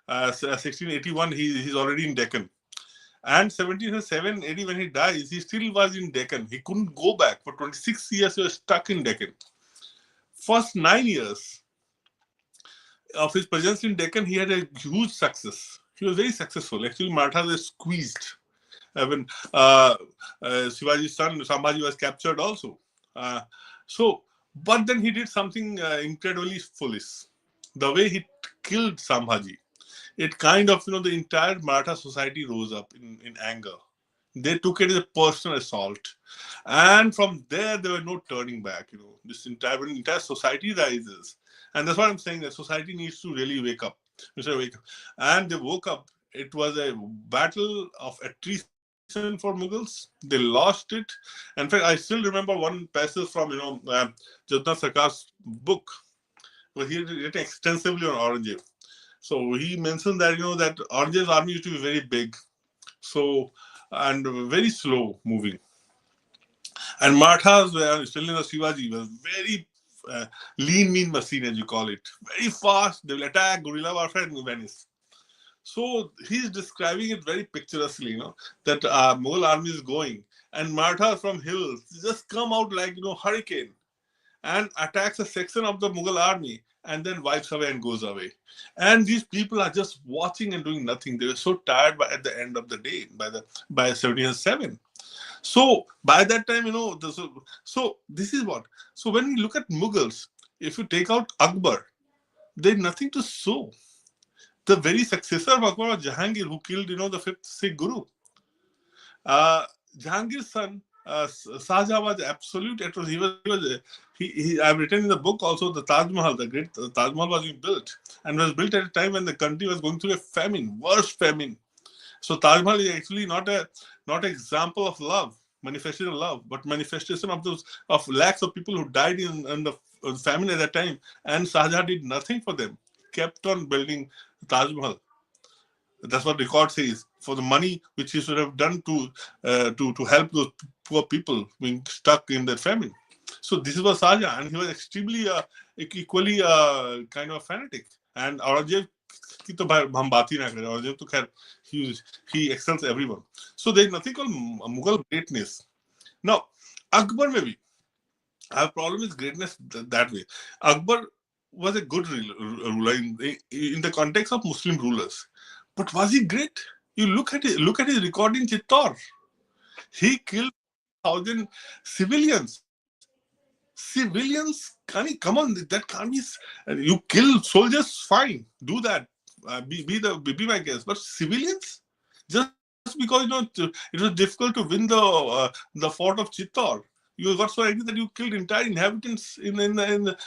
1681, he's already in Deccan. And 1707 AD, when he dies, he still was in Deccan. He couldn't go back. For 26 years, he was stuck in Deccan. First 9 years of his presence in Deccan, he had a huge success. He was very successful. Actually, Marathas were squeezed. When Shivaji's son Sambhaji was captured also. But then he did something incredibly foolish. The way he killed Sambhaji, it kind of, the entire Maratha society rose up in anger. They took it as a personal assault. And from there were no turning back. This entire society rises. And that's what I'm saying, that society needs to really wake up. And they woke up. It was a battle of attrition for Mughals. They lost it. In fact, I still remember one passage from Jatna Sarkar's book, where he written extensively on Aurangzeb. So he mentioned that that Aurangzeb's army used to be very big, so and very slow moving. And Marathas were still in the Shivaji was very lean, mean machine, as you call it. Very fast. They will attack, guerrilla warfare, and vanish. So he's describing it very picturesquely, that Mughal army is going, and Marathas from hills just come out like hurricane, and attacks a section of the Mughal army, and then wipes away and goes away. And these people are just watching and doing nothing. They were so tired at the end of the day, by 1707. So by that time, so this is what. So when we look at Mughals, if you take out Akbar, there's nothing to show. The very successor of Akbar was Jahangir, who killed, the fifth Sikh Guru. Jahangir's son, Shahjahan, was absolute atrocity. I've written in the book also the Taj Mahal, the great Taj Mahal was being built, and was built at a time when the country was going through a famine, worst famine. So Taj Mahal is actually not an example of love, manifestation of love, but manifestation of lakhs of people who died in the famine at that time, and Shahjahan did nothing for them, kept on building Taj Mahal. That's what record says, for the money which he should have done to help those poor people being stuck in the famine. So this was Shahjahan, and he was extremely equally kind of fanatic. And Aurangzeb की तो हम बात ही ना करें, Aurangzeb तो खैर he excels everyone. So there is nothing called Mughal greatness. Now Akbar maybe I have a problem with greatness that way. Akbar was a good ruler in the context of Muslim rulers. But was he great? You look at his record in Chittor. He killed 1,000 civilians. Civilians, come on, that can't be. You kill soldiers, fine, do that. Be my guest. But civilians, just because it was difficult to win the fort of Chittor, you got so angry that you killed entire inhabitants in Chittor,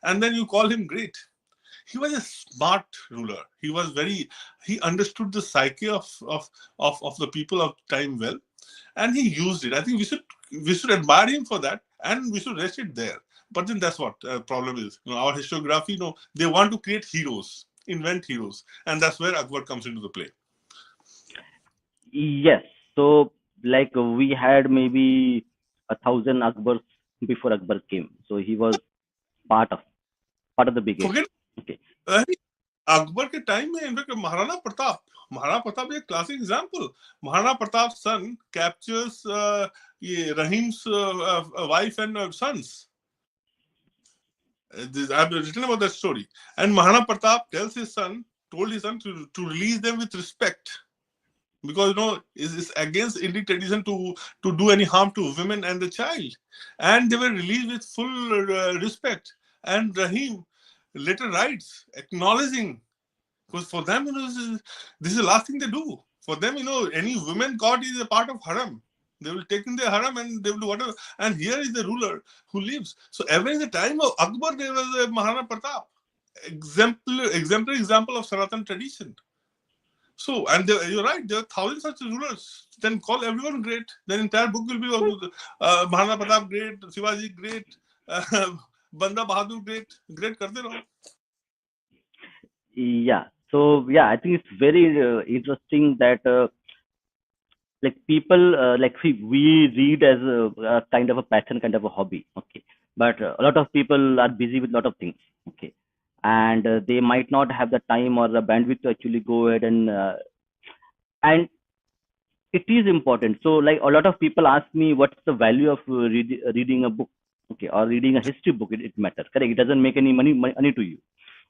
and then you call him great. He was a smart ruler. He understood the psyche of the people of time well, and he used it. I think we should admire him for that, and we should rest it there. But then that's what problem is. Our historiography, they want to create heroes, invent heroes, and that's where Akbar comes into the play. Yes. So, like we had maybe 1,000 Akbars before Akbar came. So he was part of the brigade. Forget. Okay. Akbar के time में in fact Maharana Pratap is a classic example. Maharana Pratap's son captures Rahim's wife and sons. I've written about that story. And Maharana Pratap told his son to release them with respect, because it's against Indian tradition to do any harm to women and the child. And they were released with full respect. And Rahim later writes acknowledging, because for them this is the last thing they do. For them any woman caught is a part of haram. They will take in their haram and they will do whatever. And here is the ruler who lives. So ever in the time of Akbar there was a Maharana Pratap, exemplary example of Sanatan tradition. So, and you're right, there are thousands such rulers. Then call everyone great. Then entire book will be Maharana Pratap great, Shivaji great, Banda Bahadur great karte raho. Yeah. So yeah, I think it's very interesting that like people like we read as a kind of a passion, kind of a hobby. Okay, but a lot of people are busy with a lot of things. Okay, and they might not have the time or the bandwidth to actually go ahead and it is important. So like a lot of people ask me what's the value of reading a book, okay, or reading a history book. It matters, correct? It doesn't make any money to you.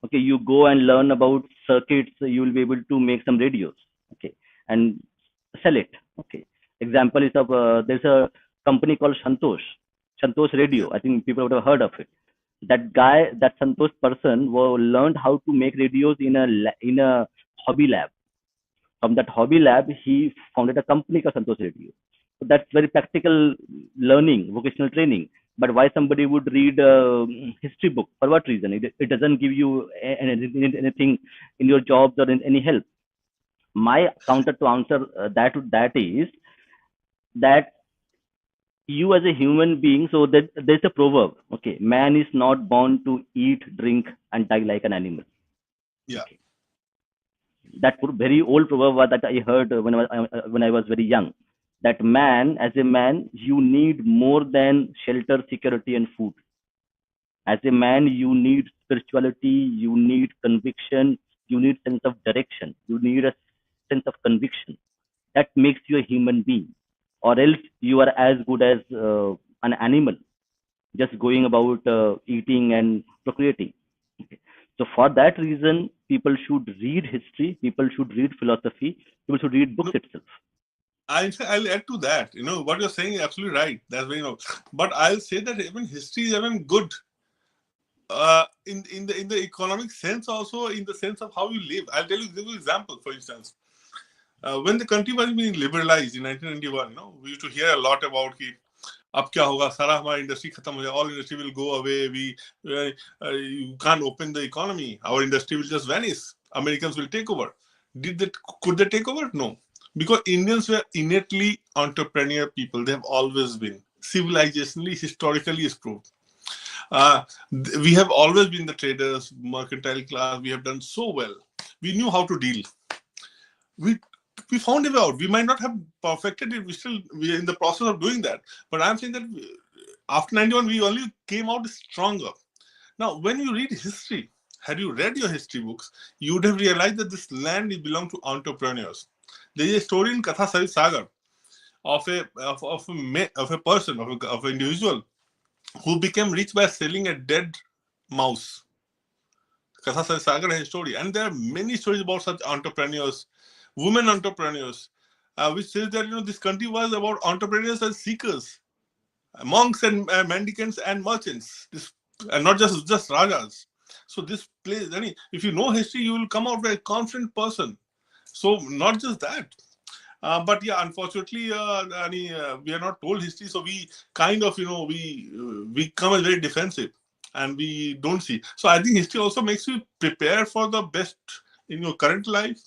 Okay, you go and learn about circuits, you will be able to make some radios, okay, and sell it. Okay, example is of there's a company called Santosh Radio. I think people would have heard of it. That guy, that Santosh person, learned how to make radios in a hobby lab. From that hobby lab, he founded a company called Santosh Radio. So that's very practical learning, vocational training. But why somebody would read a history book? For what reason? It doesn't give you anything in your jobs or in any help. my counter to answer that is that you as a human being, so that there's a proverb, okay, man is not born to eat, drink, and die like an animal. Yeah. Okay. That very old proverb that I heard when I was very young. That man, as a man, you need more than shelter, security, and food. As a man, you need spirituality, you need conviction, you need sense of direction, you need a sense of conviction. That makes you a human being, or else you are as good as an animal, just going about eating and procreating. Okay. So for that reason, people should read history, people should read philosophy, people should read books No, itself. I'll add to that. What you're saying is absolutely right. That's very But I'll say that even history is even good in the economic sense, also in the sense of how you live. I'll give you an example. For instance, when the country was being liberalized in 1991, we used to hear a lot about कि अब क्या होगा, सारा हमारा industry खत्म हो जाए, all industry will go away, you can't open the economy, our industry will just vanish, Americans will take over. Could they take over? No, because Indians were innately entrepreneur people. They have always been, civilizationally, historically is proved. We have always been the traders, mercantile class. We have done so well. We knew how to deal. We found it out. We might not have perfected it. We're in the process of doing that. But I'm saying that after 91, we only came out stronger. Now, when you read history, had you read your history books, you would have realized that this land belonged to entrepreneurs. There is a story in Katha Sarit Sagar of a person, of an individual who became rich by selling a dead mouse. Katha Sarit Sagar has a story. And there are many stories about such entrepreneurs, women entrepreneurs, which says that this country was about entrepreneurs and seekers, monks and mendicants and merchants, and not just rajas. So this place, if you know history, you will come out with a confident person. So not just that, but yeah, unfortunately, we are not told history, so we kind of we come as very defensive, and we don't see. So I think history also makes you prepare for the best in your current life,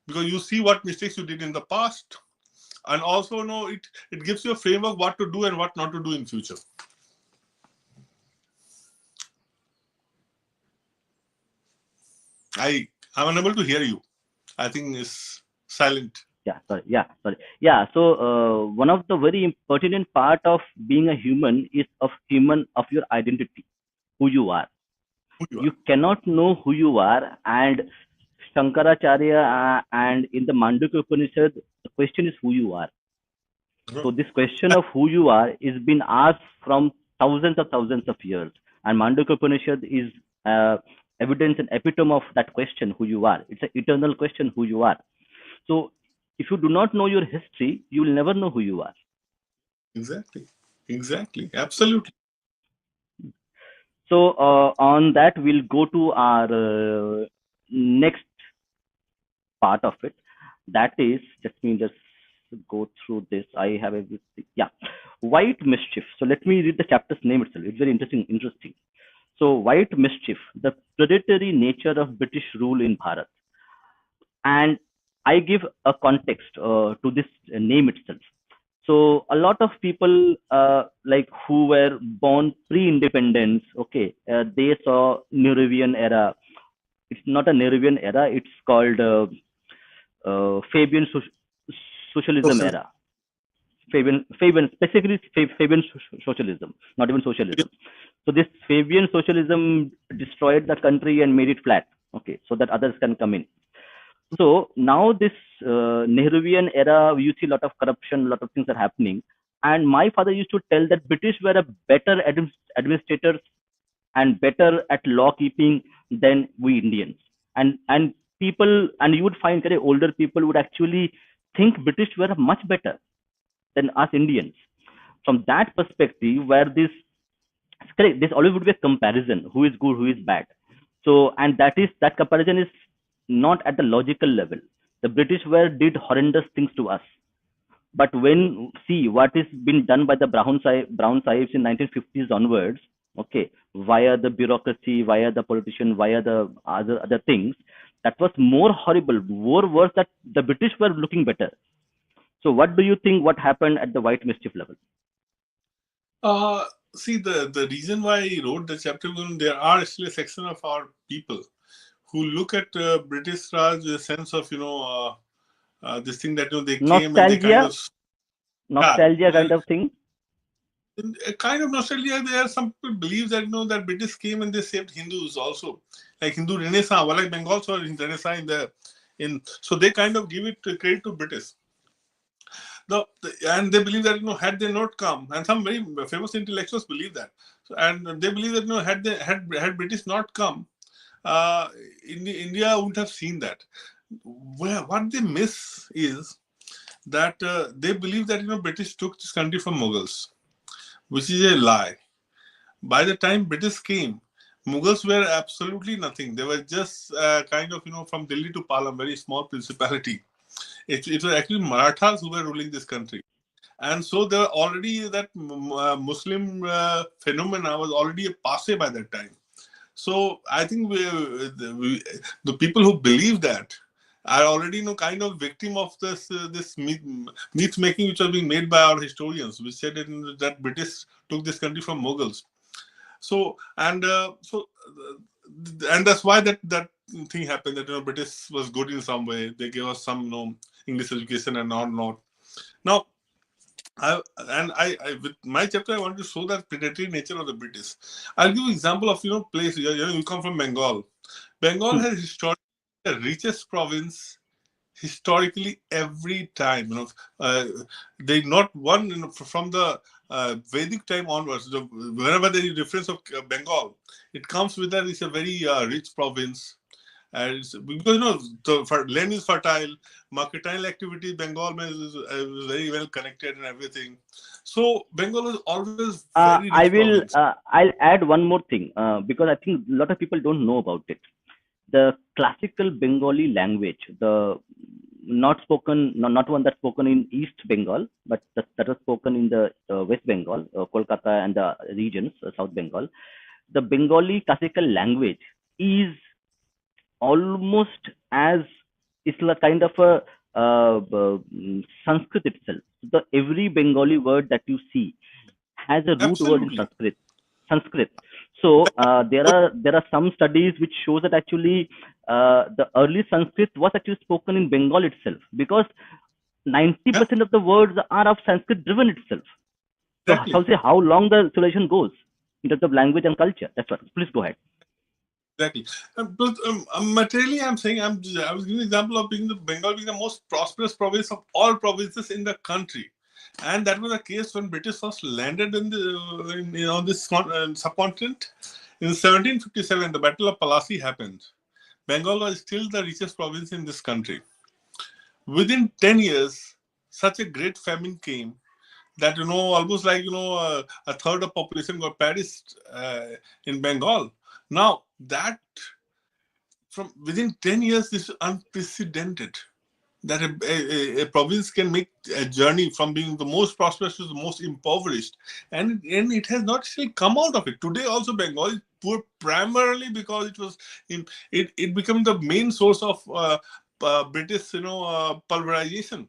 because you see what mistakes you did in the past, and also it gives you a framework what to do and what not to do in future. I'm unable to hear you. I think it's silent. Yeah, so one of the very pertinent part of being a human is of your identity, who you are. You cannot know who you are, and Shankaracharya and in the Mandukya Upanishad, the question is who you are. So this question of who you are is been asked from thousands of years, and Mandukya Upanishad is evidence and epitome of that question, who you are. It's an eternal question, who you are. So if you do not know your history, you will never know who you are. Exactly, absolutely. So on that, we'll go to our next part of it. That is, let me just go through this. I have everything. Yeah, white mischief. So let me read the chapter's name itself. It's very interesting. So white mischief, the predatory nature of British rule in Bharat. And I give a context to this name itself. So a lot of people like who were born pre-independence, okay, they saw Nehruvian era. It's not a Nehruvian era. It's called Fabian socialism era. Fabian, specifically Fabian socialism, not even socialism. So this Fabian socialism destroyed the country and made it flat, okay, so that others can come in. So now this Nehruvian era, you see a lot of corruption, a lot of things are happening. And my father used to tell that British were a better administrators and better at law keeping than we Indians. And people, and you would find that older people would actually think British were much better than us Indians. From that perspective, where this correct, this always would be a comparison: who is good, who is bad. So, and that comparison is not at the logical level. The British did horrendous things to us, but when see what is been done by the Brown Sahibs in 1950s onwards, okay, via the bureaucracy, via the politician, via the other things, That was more horrible, more worse, that the British were looking better. So what do you think what happened at the white mischief level? Uh, See, the reason why I wrote the chapter, there are actually a section of our people who look at British Raj with a sense of, this thing that, they came and they kind Nostalgia, of, yeah, nostalgia kind of thing. a kind of nostalgia. There are some people believe that, that British came and they saved Hindus also, like Hindu Renaissance, well, like Bengal saw Renaissance so they kind of give it credit to British. And they believe that, had they not come, and some very famous intellectuals believe that, and they believe that, had British not come, uh, India wouldn't have seen that. What they miss is that they believe that, British took this country from Mughals, which is a lie. By the time British came, Mughals were absolutely nothing. They were just kind of, from Delhi to Palam, very small principality. It was actually Marathas who were ruling this country. And so there were already that Muslim phenomena was already a passe by that time. So I think the people who believe that are already, kind of victim of this myth making which was being made by our historians, which said that British took this country from Mughals. So and that's why that thing happened, that, British was good in some way. They gave us some, English education and not. Now, with my chapter, I want to show that predatory nature of the British. I'll give you an example of, place. You come from Bengal. Bengal has historically the richest province historically every time. They not one, from the Vedic time onwards. Whenever there is reference of Bengal, it comes with that it's a very rich province. And because, the land is fertile, mercantile activity, Bengal is very well connected and everything. So Bengal is always very I rich will. province. I'll add one more thing because I think a lot of people don't know about it. The classical Bengali language, the not spoken, not one that's spoken in East Bengal, but that was spoken in the West Bengal, Kolkata and the regions, South Bengal. The Bengali classical language is almost as, it's like kind of a Sanskrit itself. Every Bengali word that you see has a root word in Absolutely. Sanskrit. So there are some studies which shows that actually the early Sanskrit was actually spoken in Bengal itself, because Yeah, 90% of the words are of Sanskrit driven itself. So exactly. how long the civilization goes in terms of language and culture. That's what. Please go ahead. Exactly. But materially, I'm saying, I was giving an example of being the Bengal being the most prosperous province of all provinces in the country, and that was the case when British first landed on this subcontinent in 1757. The Battle of Palasi happened. Bengal was still the richest province in this country. Within 10 years, such a great famine came that, almost like, a third of population got perished in Bengal. Now that, from within 10 years, this is unprecedented, that a province can make a journey from being the most prosperous to the most impoverished, and it has not still come out of it. Today also Bengal is poor primarily because it became the main source of British, pulverization.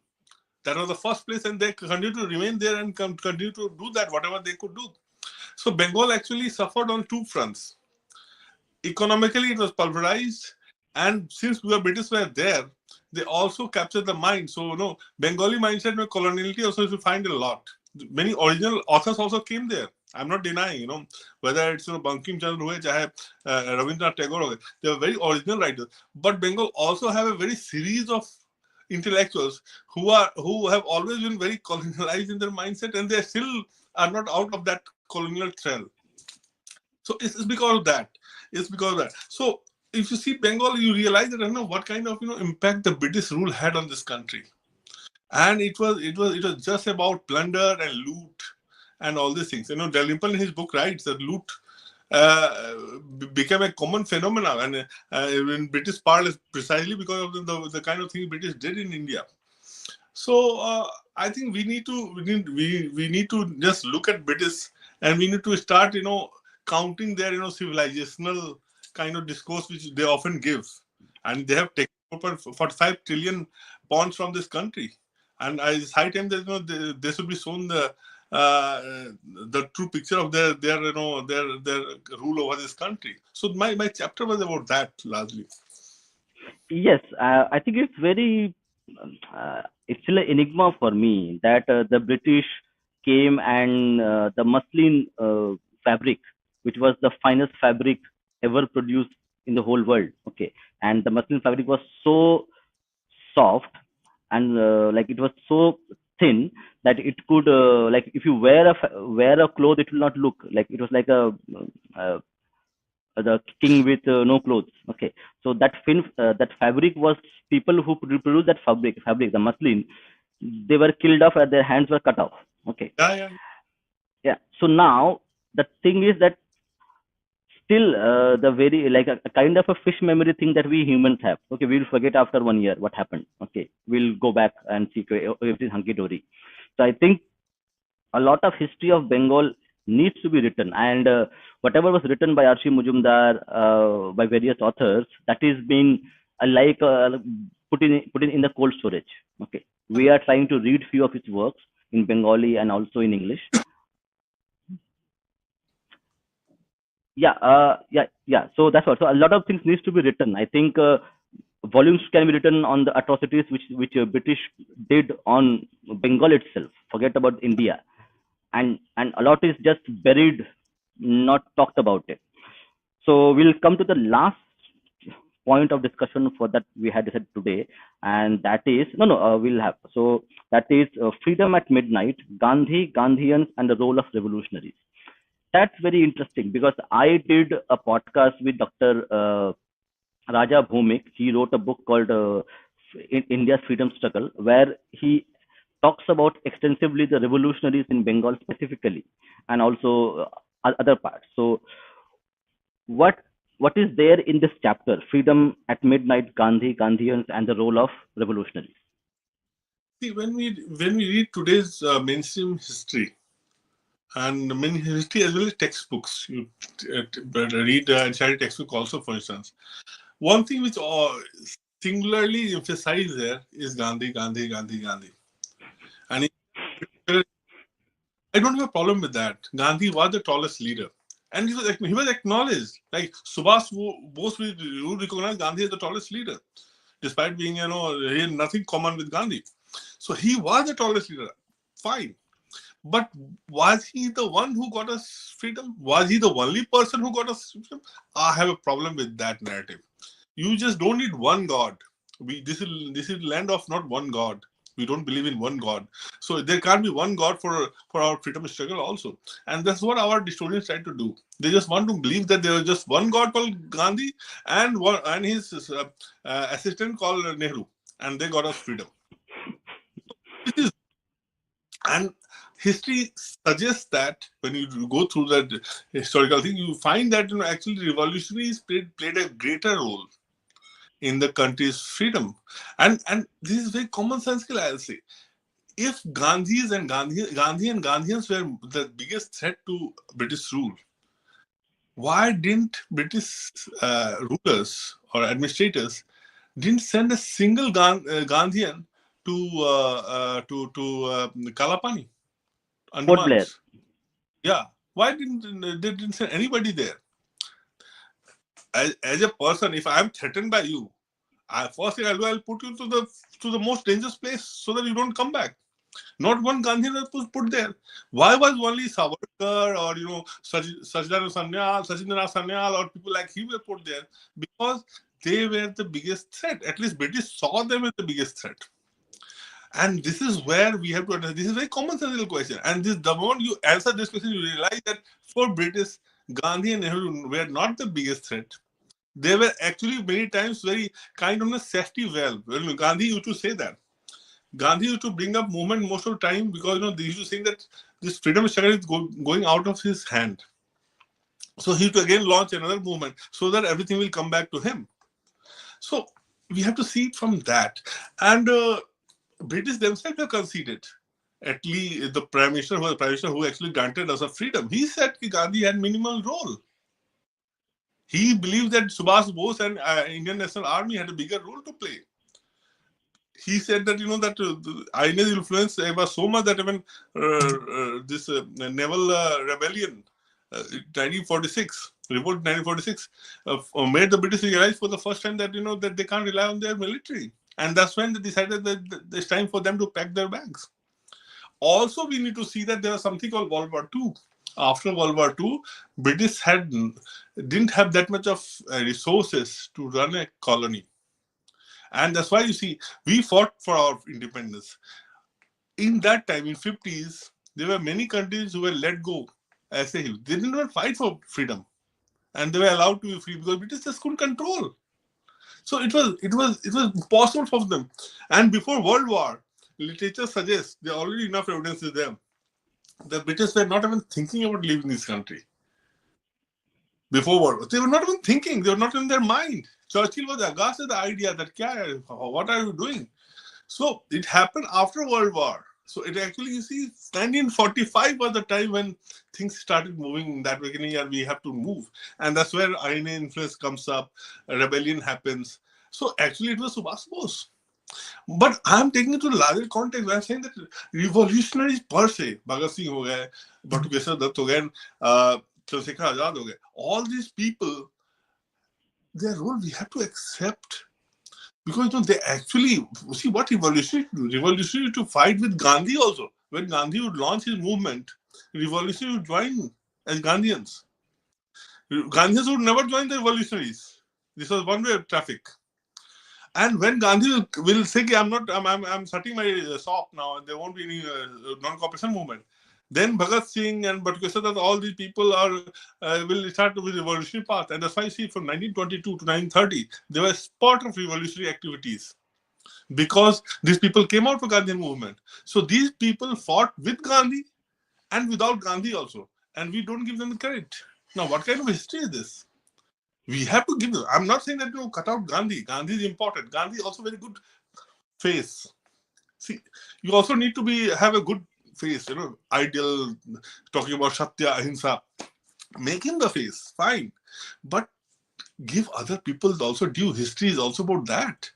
That was the first place, and they continue to remain there and continue to do that whatever they could do. So Bengal actually suffered on two fronts. Economically, it was pulverized, and since we were British were there, they also captured the mind. So, Bengali mindset and coloniality also you find a lot. Many original authors also came there. I'm not denying, whether it's, Bankim Chandra Hu, chahe Rabindranath Tagore, they are very original writers. But Bengal also have a very series of intellectuals who have always been very colonialized in their mindset, and they still are not out of that colonial trail. So it's because of that. It's because of that. So if you see Bengal, you realize that, what kind of, impact the British rule had on this country. And it was just about plunder and loot and all these things. Dalrymple in his book writes that loot became a common phenomenon, and in British parlance, precisely because of the kind of thing British did in India. So I think we need to just look at British, and we need to start, counting their, civilizational kind of discourse which they often give. and they have taken 4.45 trillion pounds from this country. And it's high time that they should be shown the true picture of their their rule over this country. So my chapter was about that largely. Yes, I think it's very, it's still an enigma for me that the British came and the muslin fabric, which was the finest fabric ever produced in the whole world. Okay, and the muslin fabric was so soft and like it was so thin that it could like if you wear a cloth, it will not look like it was like a uh, the king with no clothes. Okay, so that fabric was people who produce that fabric, the muslin, they were killed off and their hands were cut off. Okay, Yeah, yeah. yeah. So now the thing is that still the very like a kind of a fish memory thing that we humans have. Okay, we'll forget after 1 year what happened. Okay, we'll go back and see everything hunky dory. So I think a lot of history of Bengal needs to be written, and whatever was written by Arshi Mujumdar, by various authors, that is being like put in the cold storage. Okay, we are trying to read few of his works in Bengali and also in English. Yeah. So that's what. So a lot of things needs to be written. I think volumes can be written on the atrocities which British did on Bengal itself. Forget about India, and a lot is just buried, not talked about it. So we'll come to the last point of discussion for that we had decided today, and that is we'll have so that is freedom at midnight, Gandhi, Gandhians, and the role of revolutionaries. That's very interesting because I did a podcast with Dr. Raja Bhumik. He wrote a book called India's Freedom Struggle, where he talks about extensively the revolutionaries in Bengal specifically, and also other parts. So, what what is there in this chapter? Freedom at midnight, Gandhi, Gandhians, and the role of revolutionaries. See, when we read today's mainstream history and mainstream history as well as textbooks, you read entire textbook also, for instance. One thing which singularly emphasized there is Gandhi, Gandhi, Gandhi, Gandhi. And I don't have a problem with that. Gandhi was the tallest leader. And he was acknowledged. Like Subhash Bose, we would recognize Gandhi as the tallest leader, despite being, he had nothing common with Gandhi. So he was the tallest leader. Fine. But was he the one who got us freedom? Was he the only person who got us freedom? I have a problem with that narrative. You just don't need one God. This is land of not one God. We don't believe in one God. So there can't be one God for our freedom struggle also. And that's what our historians try to do. They just want to believe that there was just one God called Gandhi and his assistant called Nehru. And they got us freedom. And history suggests that when you go through that historical thing, you find that actually revolutionaries played a greater role in the country's freedom. And this is very commonsensical, I'll say. If Gandhi and Gandhians were the biggest threat to British rule, why didn't British rulers or administrators didn't send a single Gandhian to Kalapani, Port Blair. Andamans? Yeah, why didn't send anybody there? As a person, if I am threatened by you, first thing I'll put you to the most dangerous place so that you don't come back. Not one Gandhian was put there. Why was only Savarkar or Sachindranath Sanyal or people like him were put there? Because they were the biggest threat. At least British saw them as the biggest threat. And this is where we have to understand. This is a very common sensical question. And the moment you answer this question, you realize that for British, Gandhi and Nehru were not the biggest threat. They were actually many times very kind of a safety valve. Well, Gandhi used to say that. Gandhi used to bring up movement most of the time because they used to think that this freedom struggle is going out of his hand. So he used to again launch another movement so that everything will come back to him. So we have to see it from that. And British themselves have conceded. At least the Prime Minister who actually granted us a freedom, he said that Gandhi had minimal role. He believed that Subhash Bose and Indian National Army had a bigger role to play. He said that that INA's influence was so much that even this naval rebellion, 1946 revolt 1946, made the British realize for the first time that that they can't rely on their military, and that's when they decided that it's time for them to pack their bags. Also, we need to see that there was something called World War II. After World War II, British didn't have that much of resources to run a colony. And that's why you see, we fought for our independence. In that time, in 50s, there were many countries who were let go as a They didn't even fight for freedom. And they were allowed to be free because British just couldn't control. So it was possible for them. And before World War, literature suggests there are already enough evidence with them. The British were not even thinking about leaving this country. Before World War, they were not even thinking. They were not in their mind. Churchill was aghast at the idea that, what are you doing? So it happened after World War. So it actually, you see, 1945 was the time when things started moving in that beginning, and we have to move. And that's where INA influence comes up, a rebellion happens. So actually, it was Subhash Bose. But I'm taking it to larger context. I'm saying that revolutionaries per se, Bhagat Singh ho gaye, Bhattu Kesar Dutt ho gaye, Chandrasekhar Azad ho gaye, all these people, their role we have to accept. Because they actually, see what revolutionary to fight with Gandhi also. When Gandhi would launch his movement, revolutionaries would join as Gandhians. Gandhians would never join the revolutionaries. This was one way of traffic. And when Gandhi will say, I'm shutting my shop now, and there won't be any non-cooperation movement. Then Bhagat Singh and Bhattu Kesar Dutt, all these people will start with the revolutionary path. And that's why you see from 1922 to 1930, there was a spot of revolutionary activities because these people came out for Gandhian movement. So these people fought with Gandhi and without Gandhi also. And we don't give them the credit. Now, what kind of history is this? We have to give them. I'm not saying that cut out Gandhi. Gandhi is important. Gandhi is also very good face. See, you also need to have a good face, ideal, talking about Satya, Ahimsa. Make him the face, fine. But give other people also due. History is also about that.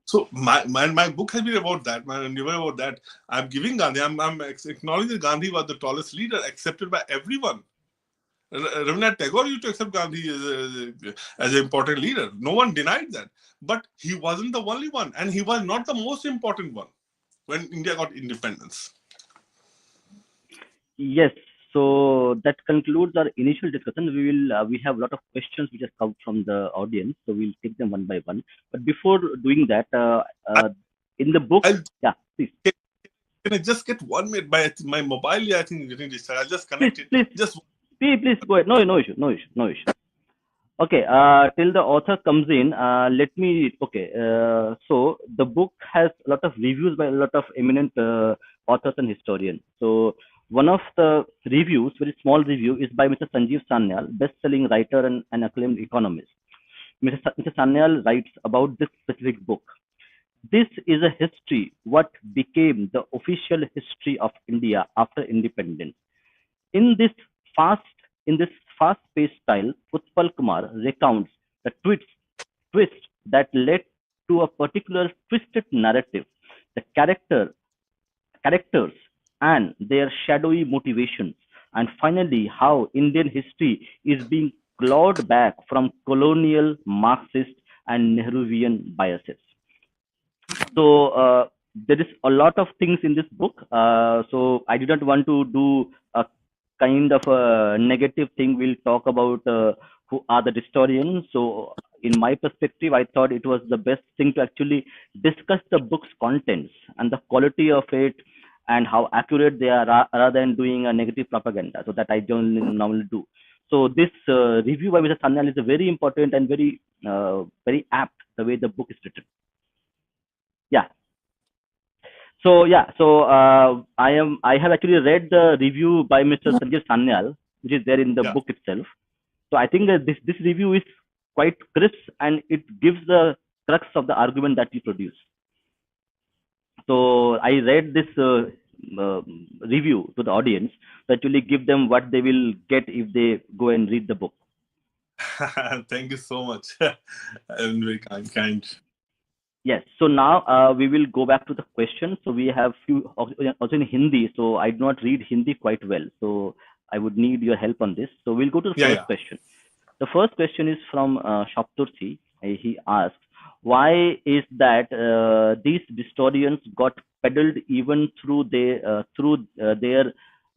So my book has been about that. My endeavor about that. I'm giving Gandhi. I'm acknowledging that Gandhi was the tallest leader, accepted by everyone. Rabindranath Tagore used to accept Gandhi as an important leader. No one denied that. But he wasn't the only one, and he was not the most important one when India got independence. Yes. So that concludes our initial discussion. We have a lot of questions which have come from the audience, so we'll take them one by one. But before doing that, in the book, please. Can I just get 1 minute? My mobile, I think, getting disturbed. I'll just connect it. Please go ahead. No issue. Okay, till the author comes in, let me. Okay, so the book has a lot of reviews by a lot of eminent authors and historians. So one of the reviews, very small review, is by Mr. Sanjeev Sanyal, best-selling writer and acclaimed economist. Mr. Sanyal writes about this specific book. This is a history, what became the official history of India after independence. In this fast-paced style, Utpal Kumar recounts the twist that led to a particular twisted narrative, the characters and their shadowy motivations, and finally how Indian history is being clawed back from colonial, Marxist, and Nehruvian biases. So there is a lot of things in this book. So I didn't want to do a kind of a negative thing. We'll talk about who are the historians. So in my perspective, I thought it was the best thing to actually discuss the book's contents and the quality of it and how accurate they are rather than doing a negative propaganda. So that I don't normally do. So this review by Mr. Sanyal is a very important and very apt the way the book is written. Yeah. So I have actually read the review by Mr. Sanjeev Sanyal, which is there in the book itself. So I think that this review is quite crisp and it gives the crux of the argument that he produced. So I read this review to the audience to actually give them what they will get if they go and read the book. Thank you so much. I'm very kind. Yes. So now we will go back to the question. So we have few also in Hindi. So I do not read Hindi quite well. So I would need your help on this. So we'll go to the Yeah, first yeah. question. The first question is from Shapturthi. He asks, why is that these historians got peddled even through their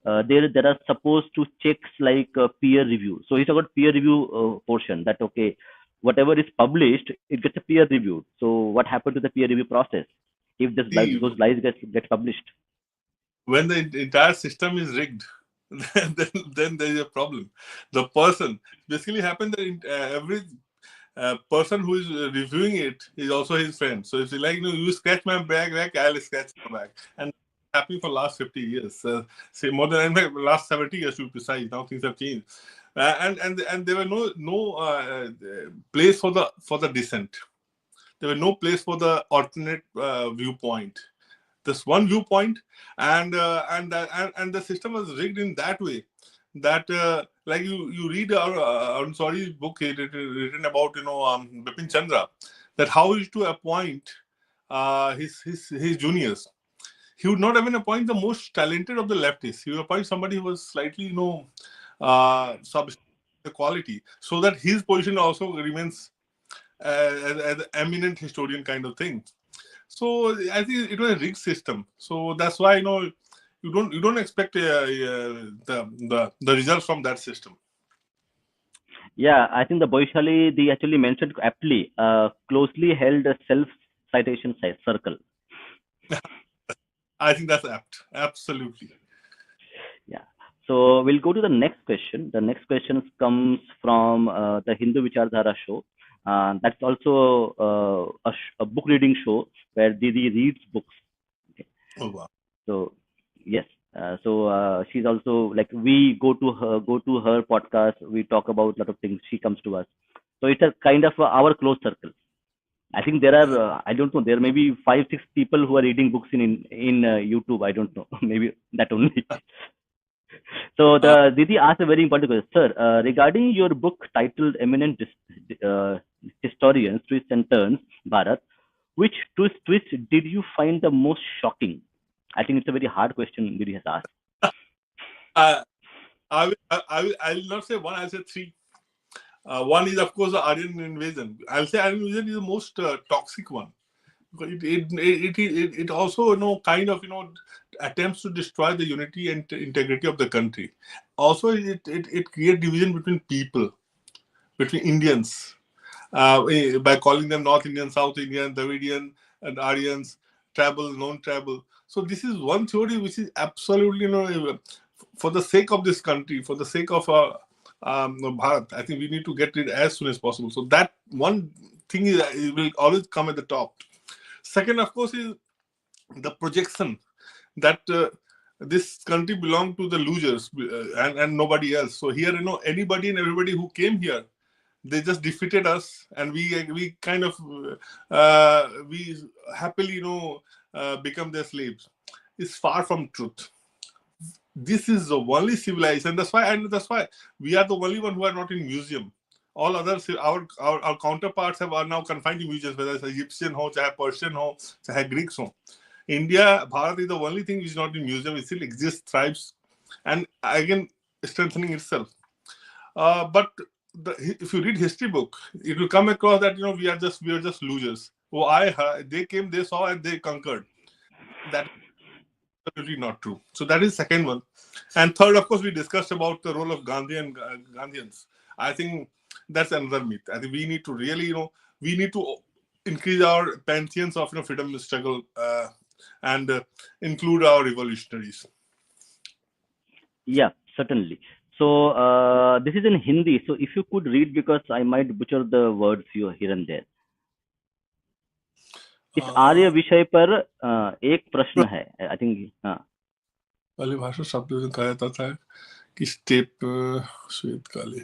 there are supposed to checks like peer review. So he's about peer review portion that okay, whatever is published, it gets a peer reviewed. So what happened to the peer review process if See, those lies get published? when the entire system is rigged, then there is a problem. The person basically happened that every person who is reviewing it is also his friend. So it's like, you scratch my back, I'll scratch your back. And happening for last 50 years. Say more than in fact, last 70 years to be precise. Now things have changed. And there were no place for the dissent. There were no place for the alternate viewpoint. This one viewpoint, and the system was rigged in that way that like you read our Ansari's book written about Bipin Chandra, that how he used to appoint his juniors. He would not even appoint the most talented of the leftists. He would appoint somebody who was slightly sub the quality, so that his position also remains as an eminent historian kind of thing. So I think it was a rigged system. So that's why you don't expect the results from that system. Yeah, I think the Boishali, they actually mentioned aptly, closely held self citation circle. I think that's apt. Absolutely. Yeah. So we'll go to the next question. The next question comes from the Hindu Vichardhara show. That's also a book reading show where Didi reads books. Okay. Oh wow. So yes. So she's also like we go to her podcast. We talk about a lot of things. She comes to us. So it's a kind of our close circle. I think there are I don't know, there may be 5 6 people who are reading books in YouTube. I don't know, maybe that only. So Uh, the Didi asked a very important question, sir. Regarding your book titled "Eminent Historians," twist and turns, Bharat, which twist did you find the most shocking? I think it's a very hard question Didi has asked. uh, I'll not say one. I'll say three. One is of course the Aryan invasion. I'll say Aryan invasion is the most toxic one. It also kind of attempts to destroy the unity and integrity of the country. Also, it creates division between people, between Indians, by calling them North Indian, South Indian, Dravidian, and Aryans, tribal, non-tribal. So this is one theory which is absolutely for the sake of this country, for the sake of Bharat. I think we need to get it as soon as possible. So that one thing it will always come at the top. Second, of course, is the projection that this country belonged to the losers and nobody else. So here, anybody and everybody who came here, they just defeated us, and we kind of we happily become their slaves. It's far from truth. This is the only civilization. That's why we are the only one who are not in museum. All others, our counterparts are now confined to museums, whether it's Egyptian ho, chahe Persian ho, chahe Greeks ho. India, Bharat is the only thing which is not in museum. It still exists, thrives, and again strengthening itself. But if you read history book, it will come across that we are just losers. Oh, they came, they saw, and they conquered. That is absolutely not true. So that is second one. And third, of course, we discussed about the role of Gandhi and Gandhians. I think that's another myth. I think we need to really, we need to increase our pantheons of freedom struggle and include our revolutionaries. Yeah, certainly. So this is in Hindi. So if you could read, because I might butcher the words here and there. इस आर्य विषय पर एक प्रश्न है, I think. हाँ, वाली भाषा शब्द में कहा जाता था कि स्टेप श्वेत काले.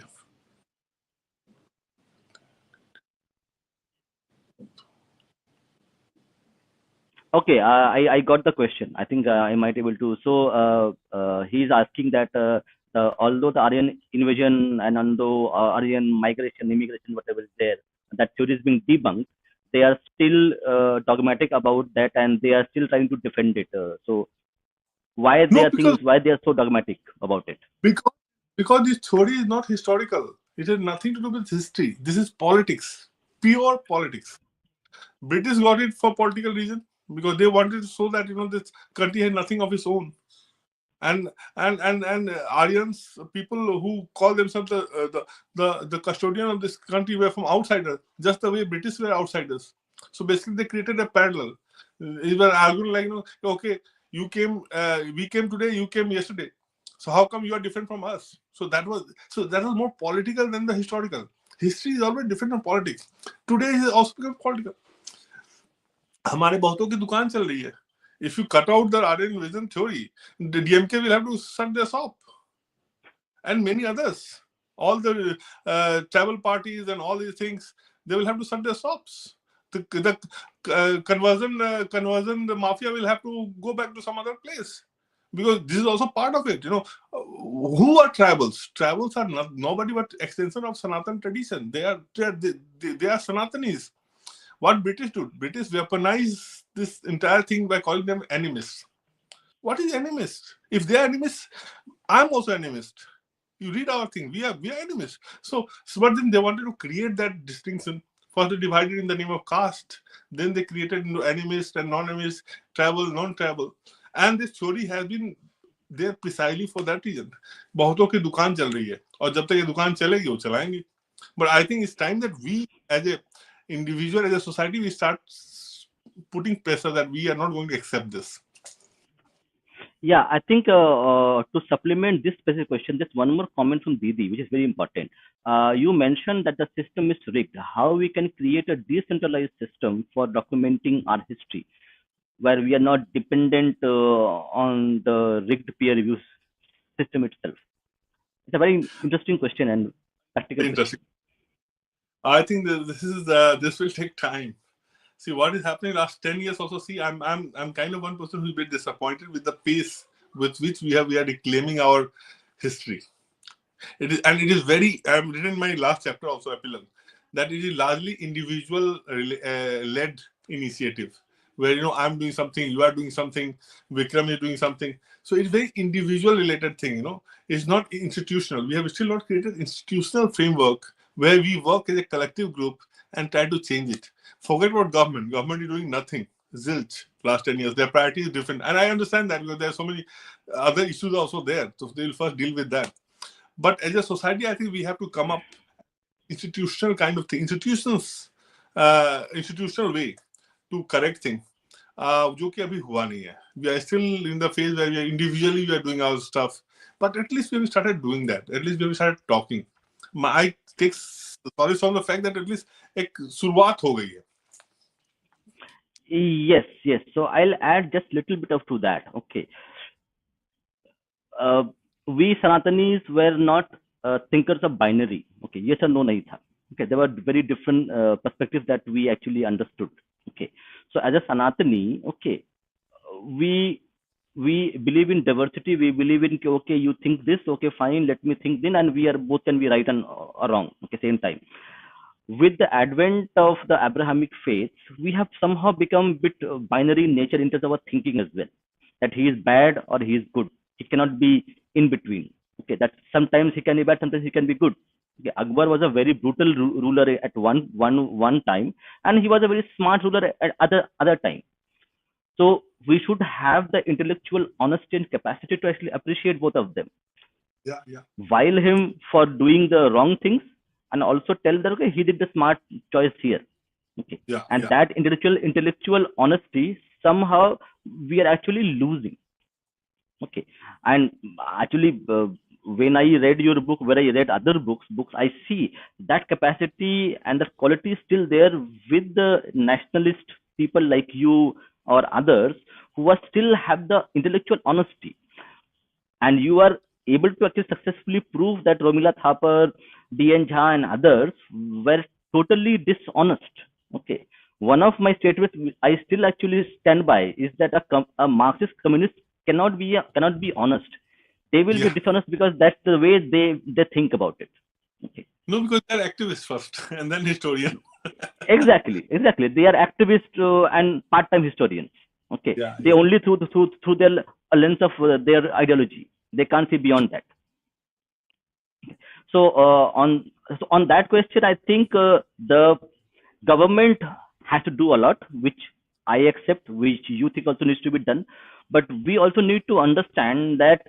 Okay, I got the question. I think I might able to. So he's asking that although the Aryan invasion and although Aryan migration, immigration, whatever is there, that theory is being debunked, they are still dogmatic about that, and they are still trying to defend it. So why they No, are things, why they are so dogmatic about it? because because this theory is not historical. It has nothing to do with history. This is politics, pure politics. British got it for political reason because they wanted to show that this country had nothing of its own. And Aryans, people who call themselves the custodian of this country, were from outsiders, just the way British were outsiders. So basically, they created a parallel. They were arguing like, okay, we came today, you came yesterday. So how come you are different from us? So that was more political than the historical. History is always different from politics. Today is also become political. हमारे बहुतों की दुकान चल रही है. If you cut out the Aryan invasion theory, the DMK will have to shut their shop, and many others. All the travel parties and all these things, they will have to shut their shops. The conversion, the mafia will have to go back to some other place, because this is also part of it. Who are tribals? Tribals are nobody but extension of Sanatan tradition. They are Sanatanis. What British do? British weaponize this entire thing by calling them animists. What is animist? If they are animists, I'm also animist. You read our thing. We are animists. So, but then they wanted to create that distinction. First, they divided in the name of caste. Then they created animist and non-animist, tribal, non-tribal. And this theory has been there precisely for that reason. बहुतों की दुकान चल रही है, और जब तक ये दुकान चलेगी वो चलाएंगे. But I think it's time that we, as a individual, as a society, we start putting pressure that we are not going to accept this. Yeah, I think to supplement this specific question, just one more comment from Didi, which is very important. You mentioned that the system is rigged. How we can create a decentralized system for documenting our history, where we are not dependent on the rigged peer review system itself? It's a very interesting question and practical Interesting. question. I think this will take time. See what is happening last 10 years. Also, see, I'm kind of one person who's been disappointed with the pace with which we are reclaiming our history. It is very. I've written in my last chapter also, epilogue, that it is largely individual led initiative, where I'm doing something, you are doing something, Vikram is doing something. So it's very individual related thing. It's not institutional. We have still not created institutional framework where we work as a collective group and try to change it. Forget about government. Government is doing nothing. Zilch. Last 10 years, their priority is different, and I understand that because there are so many other issues also there. So they will first deal with that. But as a society, I think we have to come up institutional kind of thing, institutional way to correct things. जो कि अभी हुआ नहीं है. We are still in the phase where we are doing our stuff, but at least we have started doing that. At least we have started talking. I take solace from the fact that at least एक शुरुआत हो गई है. Yes. So I'll add just little bit of to that. Okay. We Sanatanis were not thinkers of binary. Okay, yes or no nahi tha. Okay, there were very different perspectives that we actually understood. Okay, so as a Sanatani, okay, we believe in diversity. We believe in okay, you think this, okay, fine, let me think then, and we are both can be right and wrong. Okay, same time. With the advent of the Abrahamic faiths, we have somehow become a bit binary in nature in terms of our thinking as well. That he is bad or he is good. He cannot be in between. Okay, that sometimes he can be bad, sometimes he can be good. Okay, Akbar was a very brutal ruler at one time, and he was a very smart ruler at other time. So we should have the intellectual honesty and capacity to actually appreciate both of them. Yeah. While him for doing the wrong things, and also tell that okay, he did the smart choice here. Okay, and that intellectual honesty somehow we are actually losing. Okay, and actually when I read your book, when I read other books, I see that capacity and the quality is still there with the nationalist people like you or others who are still have the intellectual honesty, and you are able to actually successfully prove that Romila Thapar, D.N. Jha and others were totally dishonest. Okay, one of my statements I still actually stand by is that a Marxist communist cannot be honest. They will be dishonest because that's the way they think about it. Okay. No, because they're activists first and then historian. Exactly. They are activists and part-time historians. Okay. Yeah, They only through their a lens of their ideology. They can't see beyond that. So on that question, I think the government has to do a lot, which I accept, which you think also needs to be done. But we also need to understand that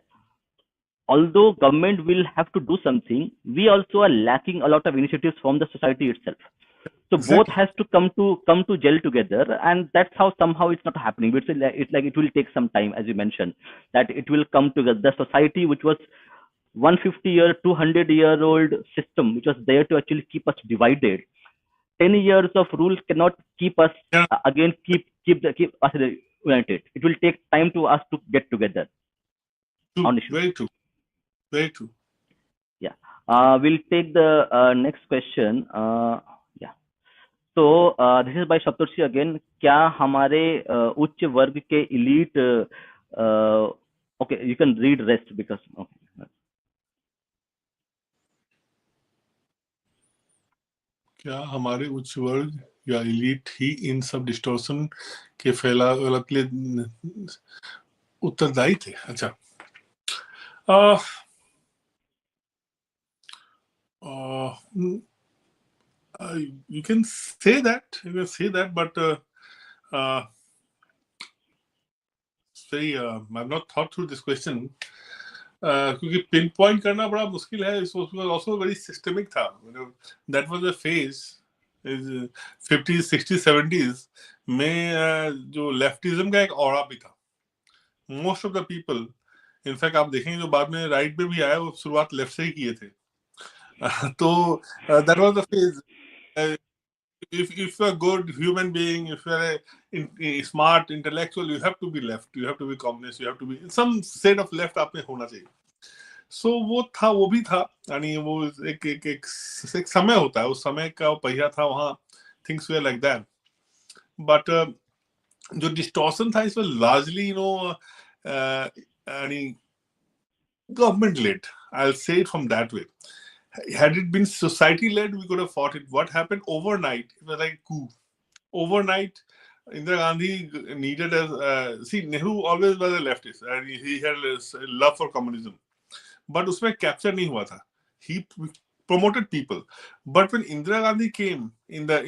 although government will have to do something, we also are lacking a lot of initiatives from the society itself. So both exactly. has to come to gel together, and that's how somehow it's not happening. It's like it will take some time, as you mentioned, that it will come together. The society which was 150-year, 200-year-old system, which was there to actually keep us divided. 10 years of rules cannot keep us Yeah, again keep us united. It will take time to us to get together true. on issues. Very true. Very true. Yeah. We'll take the next question. Yeah. So this is by Saptarshi again. क्या हमारे उच्च वर्ग के elite okay, you can read rest because okay. क्या हमारे उच्च वर्ग या इलीट ही इन सब डिस्टॉर्शन के फैलाव के लिए उत्तरदायी थे? अच्छा, you can say that. You can say that, but I've not thought through this question. क्योंकि पिन पॉइंट करना बड़ा मुश्किल है. It was also very systemic था. That was a phase 50s 60s 70s में जो लेफ्टिज्म का एक ऑरा भी था. Most of the people, in fact आप देखेंगे जो बाद में राइट पे भी आया, वो शुरुआत लेफ्ट से ही किए थे. तो that was the phase. if you're a good human being, if you're a smart intellectual, you have to be left, you have to be communist, you have to be some set of left आप में होना चाहिए. सो वो था, वो भी था. यानी वो एक समय होता है, उस समय का पहिया था वहाँ. Things were like that. But जो डिस्टॉर्शन था इसमें लार्जली यानी government led. I'll say it from that way. Had it been society led, we could have fought it. What happened overnight? It was like coup. Overnight, Indira Gandhi needed see, Nehru always was a leftist and he had a love for communism. But usme capture nahi hua tha. He promoted people. But when Indira Gandhi came in the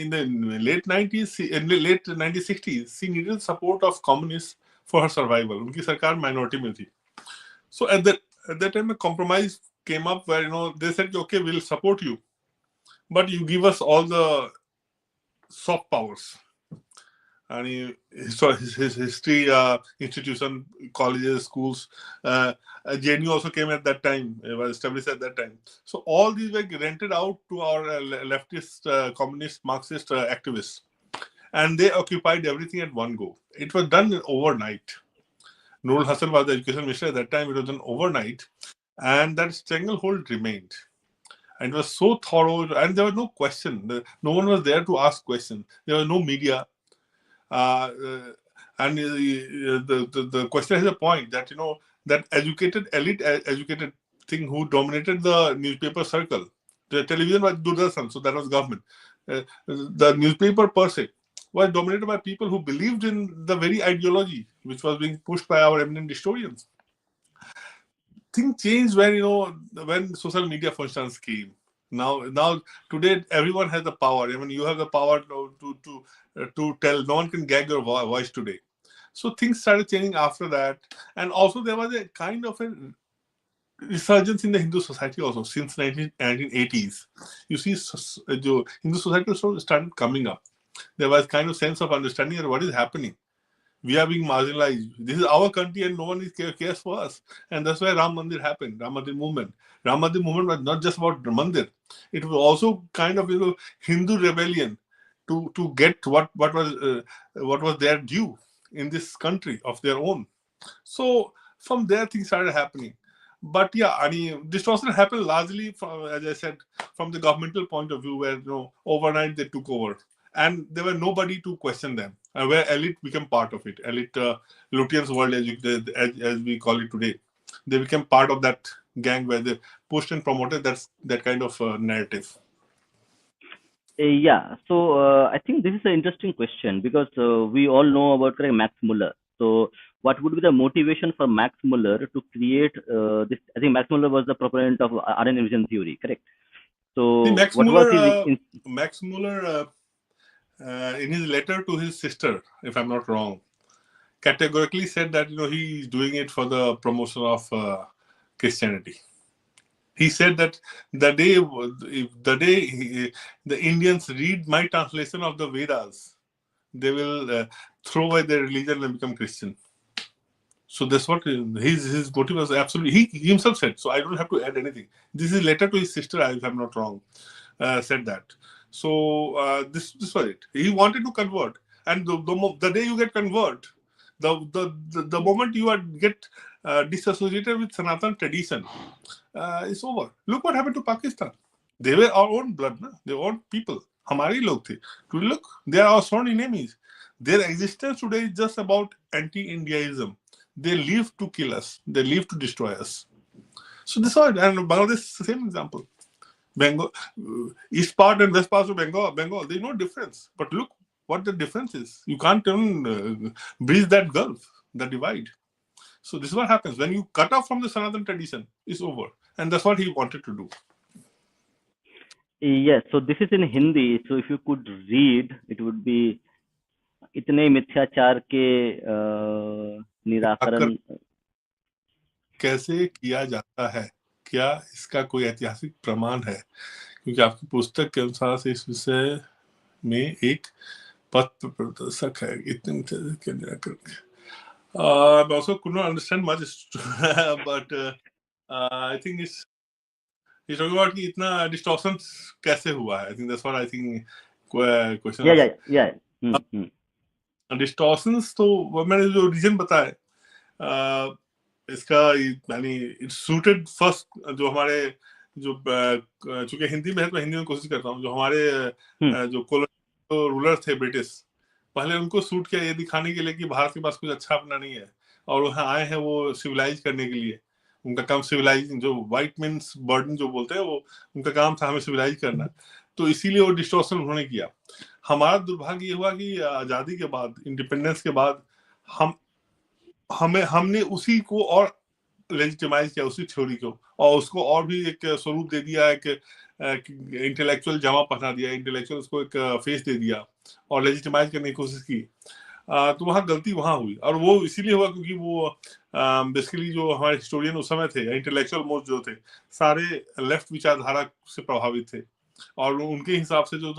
late 90s, in the late 1960s, she needed support of communists for her survival. Unki sarkar minority mein thi. So at that time, a compromise came up where they said, okay, we'll support you, but you give us all the soft powers. And his history institution, colleges, schools, JNU also came at that time. It was established at that time. So all these were rented out to our leftist, communist, Marxist activists, and they occupied everything at one go. It was done overnight. Nurul Hassan was the education minister at that time. It was done overnight, and that stranglehold remained. And it was so thorough, and there was no question. No one was there to ask questions. There was no media. And the question has a point that, that educated elite, educated thing who dominated the newspaper circle. The television was Doordarshan, so that was government. The newspaper per se was dominated by people who believed in the very ideology which was being pushed by our eminent historians. Things changed when social media, for instance, came. Now today everyone has the power. I mean, you have the power to tell. No one can gag your voice today. So things started changing after that, and also there was a kind of a resurgence in the Hindu society also since 1980s. You see, Hindu society started coming up. There was kind of sense of understanding of what is happening. We are being marginalized. This is our country and no one cares for us. And that's why Ram Mandir happened, Ram Mandir movement. Ram Mandir movement was not just about Mandir. It was also kind of Hindu rebellion to get what was their due in this country of their own. So from there things started happening. But yeah, I mean, distortion happened largely from, as I said, from the governmental point of view, where overnight they took over, and there were nobody to question them. Where elite became part of it, elite Lutyens world, as we call it today. they became part of that gang where they pushed and promoted that kind of narrative. Yeah, so I think this is an interesting question because we all know about Max Muller. So, what would be the motivation for Max Muller to create this? I think Max Muller was the proponent of RNA emission theory, correct? See, So, what was his? Max Muller, in his letter to his sister, if I'm not wrong, categorically said that he's doing it for the promotion of Christianity. He said that the day the Indians read my translation of the Vedas, they will throw away their religion and become Christian. So that's what his motive was. Absolutely, he himself said. So I don't have to add anything. This is a letter to his sister, if I'm not wrong, said that. So this was it. He wanted to convert, and the day you get convert, the moment you get disassociated with Sanatan tradition, it's over. Look what happened to Pakistan. They were our own blood, na? They were own people. हमारे लोग थे. To look, they are our sworn enemies. Their existence today is just about anti-Indiaism. They live to kill us. They live to destroy us. So this is and Bangladesh is the same example. Bengal, east part and west parts of Bengal, there's no difference. But look what the difference is. You can't even bridge that gulf, that divide. So this is what happens. When you cut off from the Sanatan tradition, it's over. And that's what he wanted to do. Yes, so this is in Hindi. So if you could read, it would be इतने मिथ्याचार के निराकरण कैसे किया जाता है, क्या इसका कोई ऐतिहासिक प्रमाण है? क्योंकि आपकी पुस्तक के अनुसार से इस विषय में एक पथ प्रदर्शक है. इतने के निराकरण. I also could not understand much, but I think it's talking about कि इतना distortions कैसे हुआ है. I think that's what I think question. Yeah. Distortions तो मैंने जो रीजन बताया, इसका यानी इट्स सूटेड फर्स्ट जो हमारे जो चूंकि हिंदी में है तो हिंदी में कोशिश करता हूँ. जो हमारे जो colonial रूलर थे ब्रिटिश, पहले उनको सूट किया ये दिखाने के लिए कि भारत के पास कुछ अच्छा अपना नहीं है और वहाँ आए हैं वो सिविलाइज करने के लिए. उनका काम सिविलाइजिंग, जो व्हाइट मेन्स बर्डन जो बोलते हैं, वो उनका काम था हमें सिविलाइज करना. तो इसीलिए वो डिस्टॉर्शन उन्होंने किया. हमारा दुर्भाग्य ये हुआ कि आजादी के बाद, इंडिपेंडेंस के बाद हमने उसी को और लेजिटिमाइज किया, उसी थ्योरी को, और उसको और भी एक स्वरूप दे दिया, एक इंटेलेक्चुअल जामा पहना दिया, इंटेलेक्चुअल उसको एक फेस दे दिया और लेजिटिमाइज करने की कोशिश की. तो वहाँ गलती वहाँ हुई. और वो इसीलिए हुआ क्योंकि वो बेसिकली जो हमारे हिस्टोरियन उस समय थे, इंटेलेक्चुअल मोस्ट जो थे, सारे लेफ्ट विचारधारा से प्रभावित थे और उनके हिसाब से जो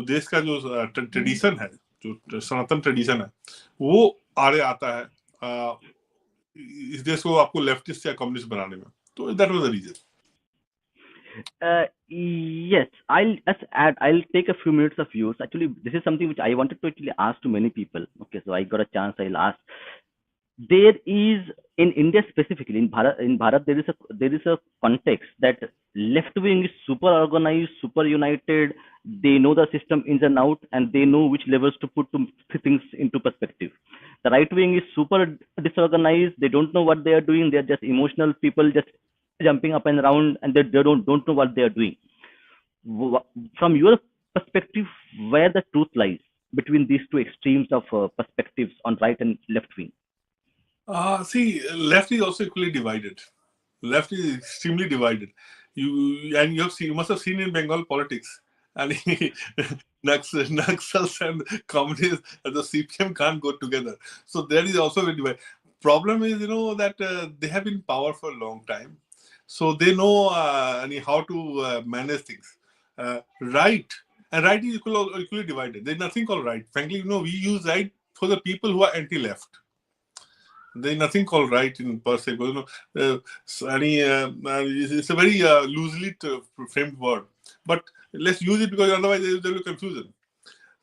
देश का जो ट्रेडिशन है, जो सनातन ट्रेडिशन है, वो आड़े आता है इस देश को आपको लेफ्टिस्ट या कम्युनिस्ट बनाने में. तो that was the reason. Yes, I'll take a few minutes of yours. Actually, this is something which I wanted to actually ask to many people. Okay, so I got a chance. I'll ask. There is in India specifically, in Bharat, there is a context that left wing is super organized, super united. They know the system ins and out, and they know which levels to put things into perspective. The right wing is super disorganized. They don't know what they are doing. They are just emotional people, just jumping up and around, and they don't know what they are doing. From your perspective, where the truth lies between these two extremes of perspectives on right and left wing? See, left is also equally divided. Left is extremely divided. You must have seen in Bengal politics, and Naxals and communists and the CPM can't go together. So there is also a divide. Problem is, that they have been in power for a long time, so they know how to manage things. Right and right is equally divided. There's nothing called right. Frankly, we use right for the people who are anti-left. There's nothing called right in per se. It's a very loosely framed word. But let's use it because otherwise there will be confusion.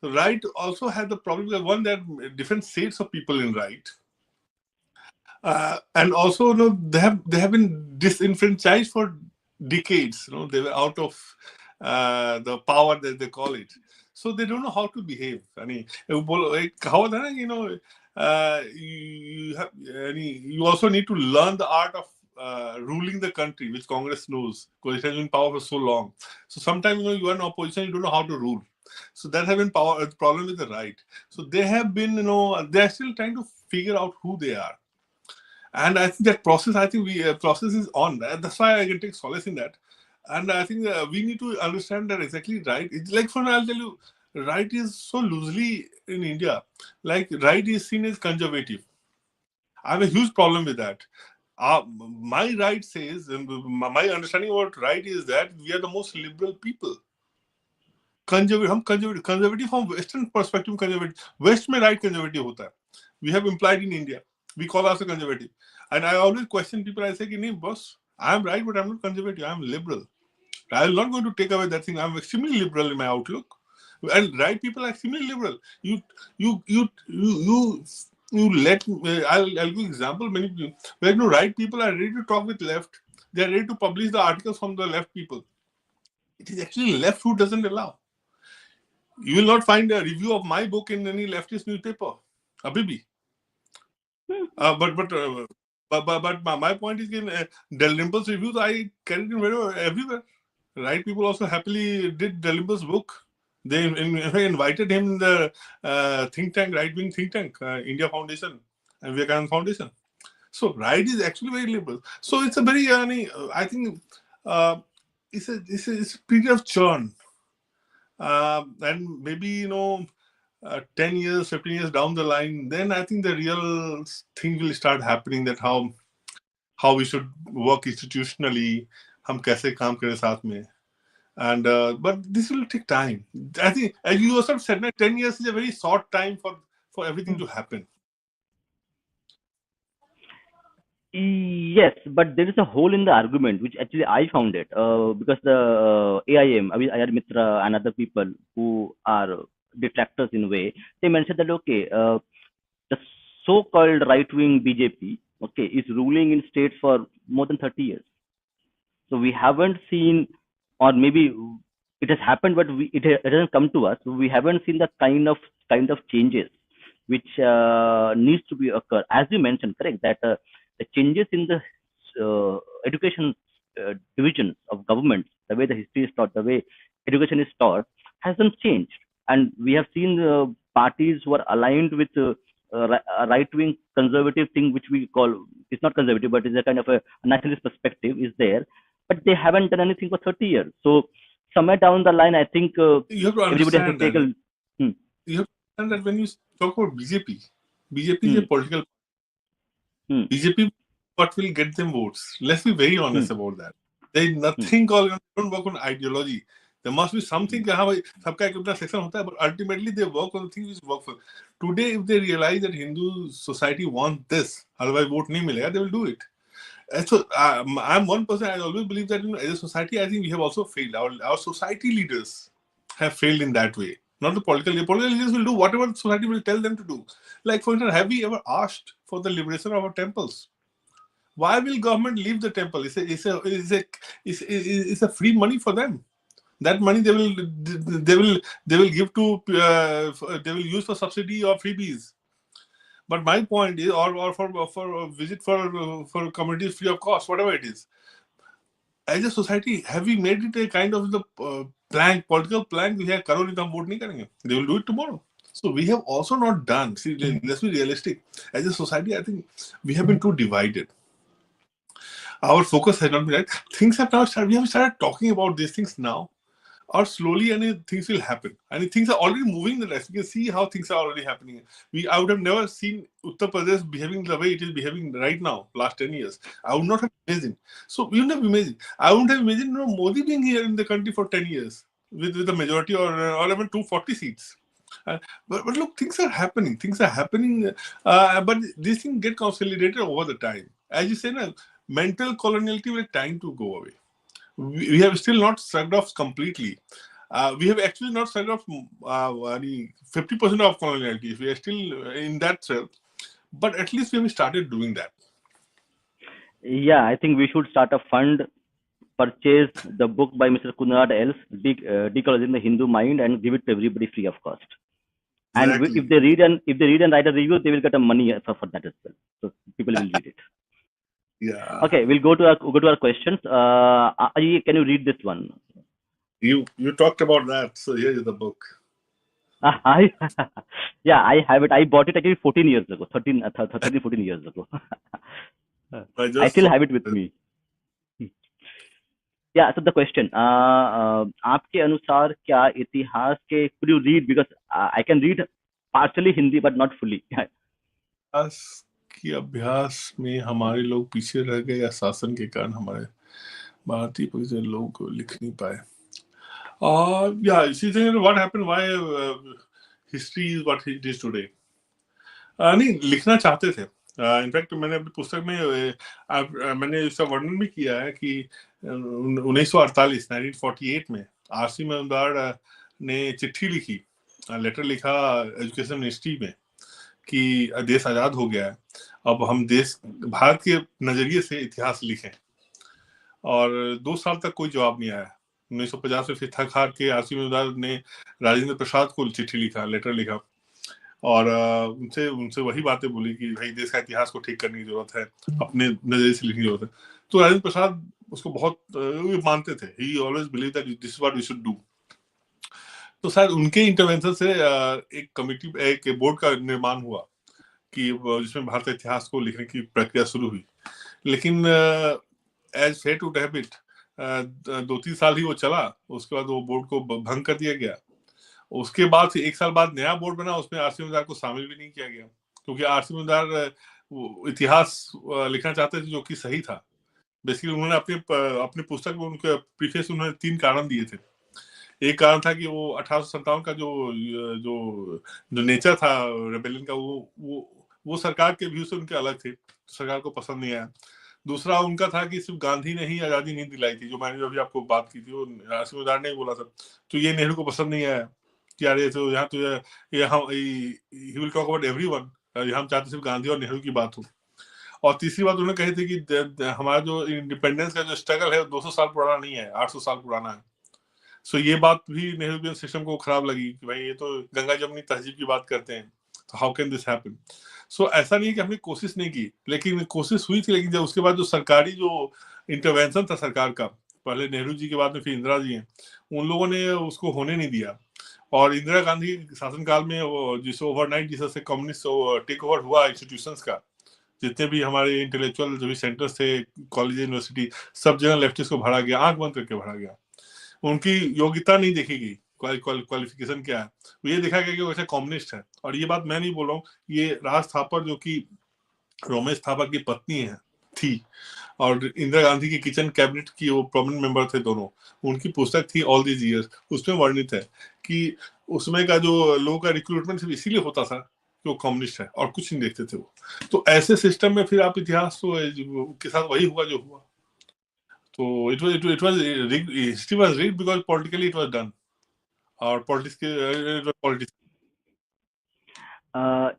So right also has the problem that one, there are different states of people in right. And also, they have been disenfranchised for decades. They were out of the power that they call it. So they don't know how to behave. you also need to learn the art of ruling the country, which Congress knows because it has been in power for so long. So sometimes you are in opposition, you don't know how to rule. So that has been problem with the right. So they have been, they are still trying to figure out who they are. And I think that process, process is on. That's why I can take solace in that. And I think we need to understand that exactly right. It's like, for I'll tell you, right is so loosely in India. Like, right is seen as conservative. I have a huge problem with that. My right says, my understanding about right is that we are the most liberal people. Conservative from western perspective conservative. West में right conservative होता है. We have implied in India. We call ourselves conservative. And I always question people. I say, नहीं, boss, I am right, but I'm not conservative. I am liberal. I am not going to take away that thing. I'm extremely liberal in my outlook. And right people are extremely liberal. You let. I'll give you example. Many people, where right people are ready to talk with left. They are ready to publish the articles from the left people. It is actually left who doesn't allow. You will not find a review of my book in any leftist newspaper. Abhi. But my point is in Dalrymple's reviews, I carried in everywhere. Right people also happily did Dalrymple's book. They invited him in the think tank, right-wing think tank, India Foundation and Vivekananda Foundation. So right is actually very liberal. So it's a very, I think it's a period of churn. And maybe 10 years 15 years down the line, then I think the real thing will start happening, that how we should work institutionally, हम कैसे काम करें साथ में. And but this will take time. I think, as you yourself said, 10 years is a very short time for everything to happen. Yes, but there is a hole in the argument, which actually I found it, because the AIM, Ayar Mitra and other people who are detractors in a way, they mentioned that, okay, the so-called right-wing BJP, okay, is ruling in states for more than 30 years. So we haven't seen, or maybe it has happened, but it hasn't come to us. So we haven't seen the kind of changes which needs to be occur. As you mentioned, correct, that the changes in the education division of government, the way the history is taught, the way education is taught, hasn't changed. And we have seen parties who are aligned with a right-wing conservative thing, which we call, it's not conservative, but it's a kind of a nationalist perspective is there, but they haven't done anything for 30 years. So somewhere down the line, I think you have to everybody has to take a... You have to understand that when you talk about BJP is a political... BJP, what will get them votes? Let's be very honest about that. There is nothing called, don't work on ideology. There must be something, but ultimately they work on the things which work for. Today, if they realize that Hindu society wants this, otherwise vote nahi milega, they will do it. And so I'm one person, I always believe that as a society, I think we have also failed. Our society leaders have failed in that way. Not the political leaders. Political leaders will do whatever the society will tell them to do. Like, for instance, have we ever asked for the liberation of our temples? Why will government leave the temple? It's a free money for them. That money they will give to they will use for subsidy or freebies. But my point is, or for a visit for communities free of cost, whatever it is. As a society, have we made it a kind of the political plank? We have Karo Nikam vote nahi karenge. They will do it tomorrow. So we have also not done. See, let's be realistic. As a society, I think we have been too divided. Our focus has not been right. Things have now started. We have started talking about these things now, or slowly, and things will happen. And things are already moving in the rest. You can see how things are already happening. I would have never seen Uttar Pradesh behaving the way it is behaving right now, last 10 years. I would not have imagined. So we wouldn't have imagined. I wouldn't have imagined Modi being here in the country for 10 years with a majority or even 240 seats. But look, things are happening. Things are happening. But these things get consolidated over the time. As you say, mental coloniality will time to go away. We have still not shrugged off completely. We have actually not shrugged off 50% of coloniality. We are still in that self. But at least we have started doing that. Yeah, I think we should start a fund, purchase the book by Mr. Kunrad Els, Decolonizing the Hindu Mind, and give it to everybody free of cost. And if they read and write a review, they will get a money for that as well. So people will read it. Yeah. Okay, we'll go to our questions. Can you read this one? You talked about that, so here is the book. I have it. I bought it actually 14 years ago, 14 years ago. I still have it with me. Yeah, so the question, आपके अनुसार क्या इतिहास के, could you read, because I can read partially Hindi but not fully. इतिहास की अभ्यास में हमारे लोग पीछे रह गए या शासन के कारण हमारे भारतीय लोग लिख नहीं पाए? Yeah, see, what happened, why history is what it is today. नहीं, लिखना चाहते थे. इनफैक्ट मैंने अपनी पुस्तक में मैंने इसका वर्णन भी किया है कि 1948 में आरसी मजूमदार ने चिट्ठी लिखी, लेटर लिखा एजुकेशन मिनिस्ट्री में कि देश आजाद हो गया है, अब हम भारत के नजरिए से इतिहास लिखें. और 2 साल तक कोई जवाब नहीं आया. 1950 में फिर थक हार के आरसी मजूमदार ने राजेंद्र प्रसाद को चिट्ठी लिखा, लेटर लिखा, और उनसे वही बातें बोली कि भाई देश का इतिहास को ठीक करने की जरूरत है, अपने नजरिए से लिखने की जरूरत है. तो राजेंद्र प्रसाद उसको बहुत मानते थे. He always believe that this is what we should do. तो शायद उनके इंटरवेंशन से एक कमिटी, एक बोर्ड का निर्माण हुआ कि जिसमें भारत इतिहास को लिखने की प्रक्रिया शुरू हुई. लेकिन as fate would have it 2-3 साल ही वो चला. उसके बाद वो बोर्ड को भंग कर दिया गया. उसके बाद 1 साल बाद नया बोर्ड बना, उसमें आरसी मजूमदार को शामिल भी नहीं किया गया, क्योंकि आरसी मजूमदार इतिहास लिखना चाहते थे जो कि सही था. बेसिकली उन्होंने अपनी पुस्तक में उनके प्रीफेस उन्होंने 3 कारण दिए थे. एक कारण था कि वो 1857 का जो नेचर था रेबेलियन का, वो सरकार के व्यू से उनके अलग थे, सरकार को पसंद नहीं आया. दूसरा उनका था कि सिर्फ गांधी ने ही आजादी नहीं दिलाई थी, जो मैंने अभी आपको बात की थी, वो आरसी मजूमदार ने ही बोला था. तो ये नेहरू को पसंद नहीं आया कि यार ये तो यहाँ तो he will talk about everyone, हम चाहते सिर्फ गांधी और नेहरू की बात हो. और तीसरी बात उन्होंने कही थी कि हमारा जो इंडिपेंडेंस का जो स्ट्रगल है 200 साल पुराना नहीं है, 800 साल पुराना है. सो ये बात भी नेहरू सिस्टम को खराब लगी कि भाई ये तो गंगा जमुनी तहजीब की बात करते हैं, तो हाउ कैन दिस हैपन. सो ऐसा नहीं है कि हमने कोशिश नहीं की, लेकिन कोशिश हुई थी. लेकिन जब उसके बाद जो सरकारी जो इंटरवेंशन था सरकार का, पहले नेहरू जी के बाद में फिर इंदिरा जी हैं, उन लोगों ने उसको होने नहीं दिया. और इंदिरा गांधी शासनकाल में वो जिससे ओवरनाइट जिससे कम्युनिस्ट टेक ओवर हुआ इंस्टीट्यूशंस का, जितने भी हमारे इंटेलेक्चुअल जो भी सेंटर्स थे, कॉलेज यूनिवर्सिटी, सब जगह लेफ्टिस्ट को भरा गया, आंख बंद करके भरा गया. उनकी योग्यता नहीं देखी गई, क्वालिफिकेशन क्या है, ये देखा गया कि वो ऐसे कम्युनिस्ट है. और ये बात मैं नहीं बोल रहा हूँ, ये राज थापर जो कि रोमेश थापर की पत्नी थी और इंदिरा गांधी की किचन कैबिनेट की वो प्रोमिनेंट मेंबर थे दोनों, उनकी पुस्तक थी ऑल दीज इयर्स. उसमें वर्णित है कि उसमें का जो लोगों का रिक्रूटमेंट सिर्फ इसीलिए होता था कि वो कम्युनिस्ट है और कुछ नहीं देखते थे वो. तो ऐसे सिस्टम में फिर आप इतिहास के साथ वही हुआ जो हुआ. So it was rigged. History was rigged because politically it was done. और politics.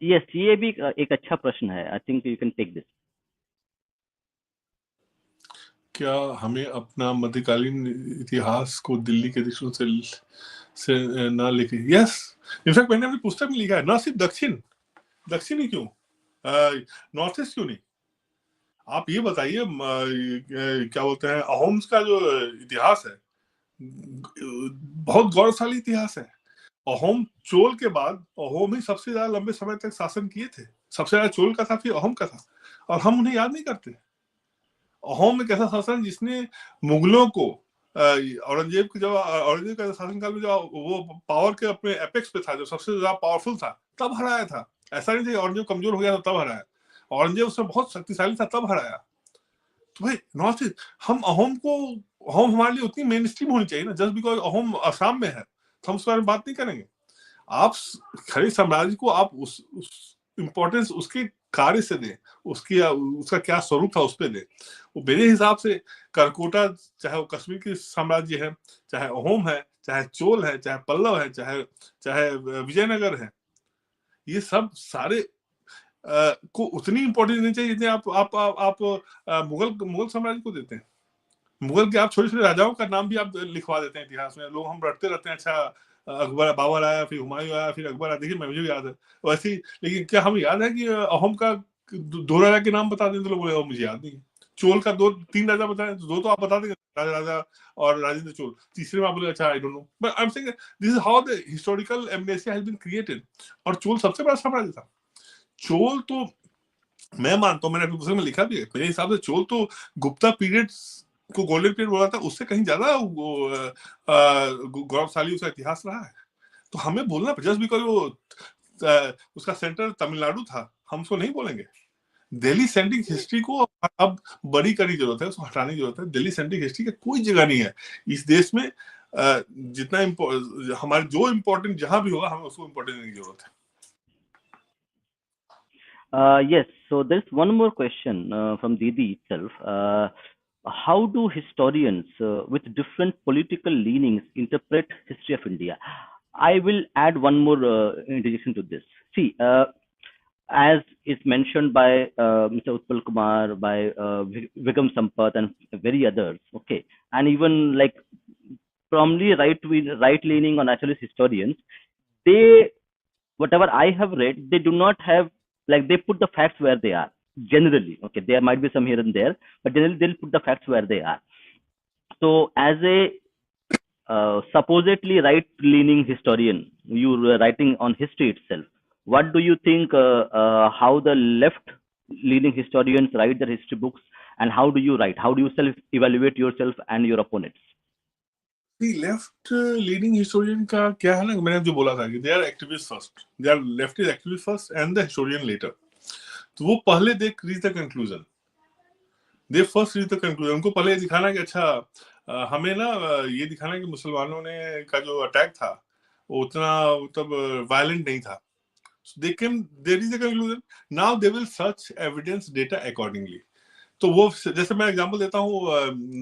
Yes, ये भी एक अच्छा प्रश्न है. I think you can take this. क्या हमें अपना मध्यकालीन इतिहास को दिल्ली के दृष्टिकोण से ना लिखे? Yes. इनफैक्ट मैंने अपनी पुस्तक में लिखा है, ना सिर्फ दक्षिण ही क्यों, नॉर्थ ईस्ट क्यों नहीं. आप ये बताइए, क्या बोलते हैं, अहोम्स का जो इतिहास है बहुत गौरवशाली इतिहास है. अहोम चोल के बाद अहोम ही सबसे ज्यादा लंबे समय तक शासन किए थे. सबसे ज्यादा चोल का था, फिर अहोम का था, और हम उन्हें याद नहीं करते. अहोम एक ऐसा शासन जिसने मुगलों को औरंगजेब का शासनकाल में जो वो पावर के अपने एपेक्स पे था, जो सबसे ज्यादा पावरफुल था, तब हराया था. ऐसा नहीं था औरंगजेब कमजोर हो गया था तब हराया. औरंगजेब उसमें बहुत शक्तिशाली था तब हराया. तो भाई नॉर्थ ईस्ट, हम अहोम हमारे लिए उतनी मेन स्ट्रीम होनी चाहिए ना. जस्ट बिकॉज अहोम असम में है तो हम उसके बारे में बात नहीं करेंगे. आप खड़े साम्राज्य को आप उस इम्पोर्टेंस उसके कार्य से दें, उसका क्या स्वरूप था उस पर दें. वो मेरे हिसाब से करकोटा, चाहे वो कश्मीर की साम्राज्य है, चाहे अहोम है, चाहे चोल है, चाहे पल्लव है, चाहे विजयनगर है, ये सब सारे को उतनी इंपॉर्टेंस नहीं चाहिए जितने आप मुगल साम्राज्य को देते हैं. मुगल के आप छोटे छोटे राजाओं का नाम भी आप लिखवा देते हैं इतिहास में. लोग हम रटते रहते हैं, अच्छा अकबर बाबर आया, फिर हुमायूं आया, फिर अकबर आया। देखिए मुझे भी याद है वैसे ही, लेकिन क्या हम याद है कि अहोम का दो राजा के नाम बता दें तो लोग बोले मुझे याद नहीं है। चोल का दो तीन राजा बताए तो दो तो आप बता देंगे, राजा राजा और राजेंद्र चोल। तीसरे में आप बोले अच्छा I don't know, but I am saying this is how the historical amnesia has been created. और चोल सबसे बड़ा साम्राज्य था। चोल तो मैं मानता हूँ, मैंने अपनी पुस्तक में लिखा भी है, मेरे हिसाब से चोल तो गुप्ता पीरियड को गोल्डन पीरियड बोला था, उससे कहीं ज्यादा गौरवशाली उसका इतिहास रहा है। तो हमें बोलना जस्ट बिकॉज वो उसका सेंटर तमिलनाडु था, हम उसको नहीं बोलेंगे। दिल्ली सेंट्रिक हिस्ट्री को अब बड़ी करने की जरूरत है, उसको हटाने की जरूरत है। दिल्ली सेंट्रिक हिस्ट्री की कोई जगह नहीं है इस देश में। जितना हमारे जो इम्पोर्टेंट जहां भी होगा, हमें उसको इम्पोर्टेंट देने की जरूरत है। Yes, so there's one more question from Didi itself. How do historians with different political leanings interpret history of India? I will add one more interjection to this. See, as is mentioned by Mr. Utpal Kumar, by Vigam Sampath, and very others, okay, and even like probably right leaning or nationalist historians, they, whatever I have read, they do not have, like, they put the facts where they are generally. Okay, there might be some here and there, but generally they'll put the facts where they are. So, as a supposedly right-leaning historian, you were writing on history itself. What do you think? How the left-leaning historians write their history books, and how do you write? How do you self-evaluate yourself and your opponents? Left leading historian का क्या है ना, मैंने जो बोला था कि they are activist first, they are left is activist first and the historian later. तो वो पहले they reach the conclusion, they first reach the conclusion. उनको पहले दिखाना कि अच्छा हमें ना ये दिखाना कि मुसलमानों ने का जो अटैक था वो उतना मतलब वायलेंट नहीं था। They can they reach the conclusion, now they will search evidence data accordingly. तो वो जैसे मैं एग्जांपल देता हूँ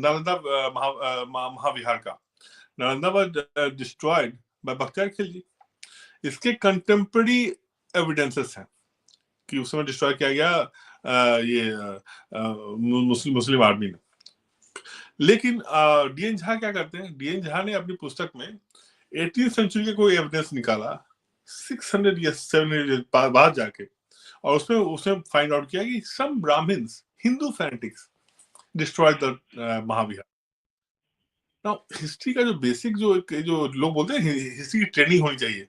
नालंदा महाविहार का। Nalanda was destroyed by Bakhtiyar Khilji. इसके कंटेम्पररी एविडेंसेस हैं कि उस समय डिस्ट्रॉय किया गया ये मुस्लिम आर्मी ने। लेकिन डीएन झा क्या करते हैं, डीएन झा ने अपनी पुस्तक में 18वीं सेंचुरी के कोई एविडेंस निकाला 600 या 700 बाद जाके, और उसमें उसने फाइंड आउट किया कि some Brahmans Hindu fanatics destroy the Mahavihara. Now history का जो बेसिक जो लोग बोलते हैं हिस्ट्री की ट्रेनिंग होनी चाहिए।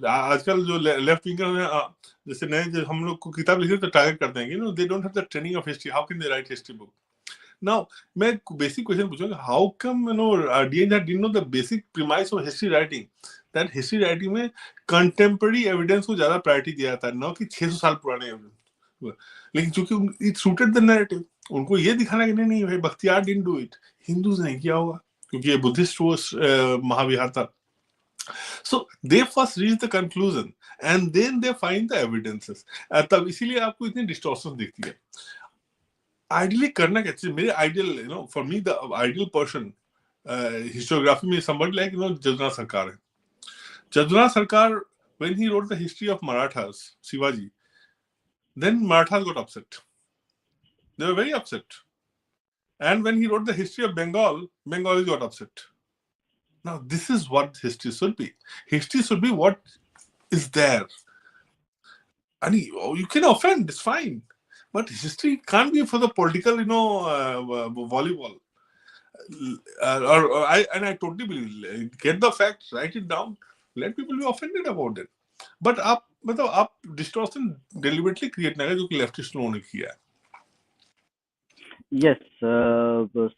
आजकल जो लेफ्ट विंगर है, जैसे नए जो हम लोग को किताब लिखे तो टारगेट करते हैं कि no they don't have the training of history, how can they write history book. Now मैं बेसिक क्वेश्चन पूछूंगा, how come DN didn't know the basic premise of history writing, that history writing में contemporary evidence को ज्यादा priority दिया जाता है, ना कि 600 साल पुराने एविडेंस। लेकिन चूंकि इट सूटेड द नैरेटिव, उनको ये दिखाना कि नहीं भाई Bakhtiyar didn't do it, Hindus ने किया होगा क्योंकि ये बुद्धिस्ट वो महाविहार था। So they first reach the conclusion and then they find the evidences. तब इसीलिए आपको इतनी distortions दिखती है। Ideally करना क्या चाहिए? मेरे ideal, for me the ideal person historiography में somebody like Jaduna Sarkar है। Jaduna Sarkar, when he wrote the history of Marathas, Shivaji, then Marathas got upset. They were very upset. And when he wrote the history of Bengal, Bengalis got upset. Now, this is what history should be. History should be what is there. And you can offend, it's fine. But history can't be for the political, volleyball. I totally believe, get the facts, write it down, let people be offended about it. But आप distortion deliberately create ना करें जो कि leftist लोगों ने किया है. Yes.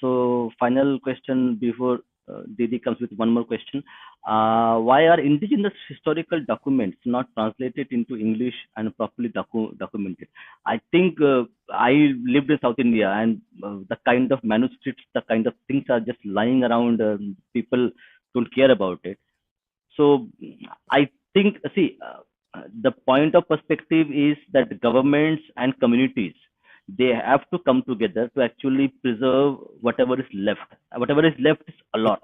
So final question before Didi comes with one more question. Why are indigenous historical documents not translated into English and properly documented? I think I lived in South India, and the kind of manuscripts, the kind of things are just lying around. People don't care about it. So I think, see, the point of perspective is that governments and communities, they have to come together to actually preserve whatever is left. Whatever is left is a lot.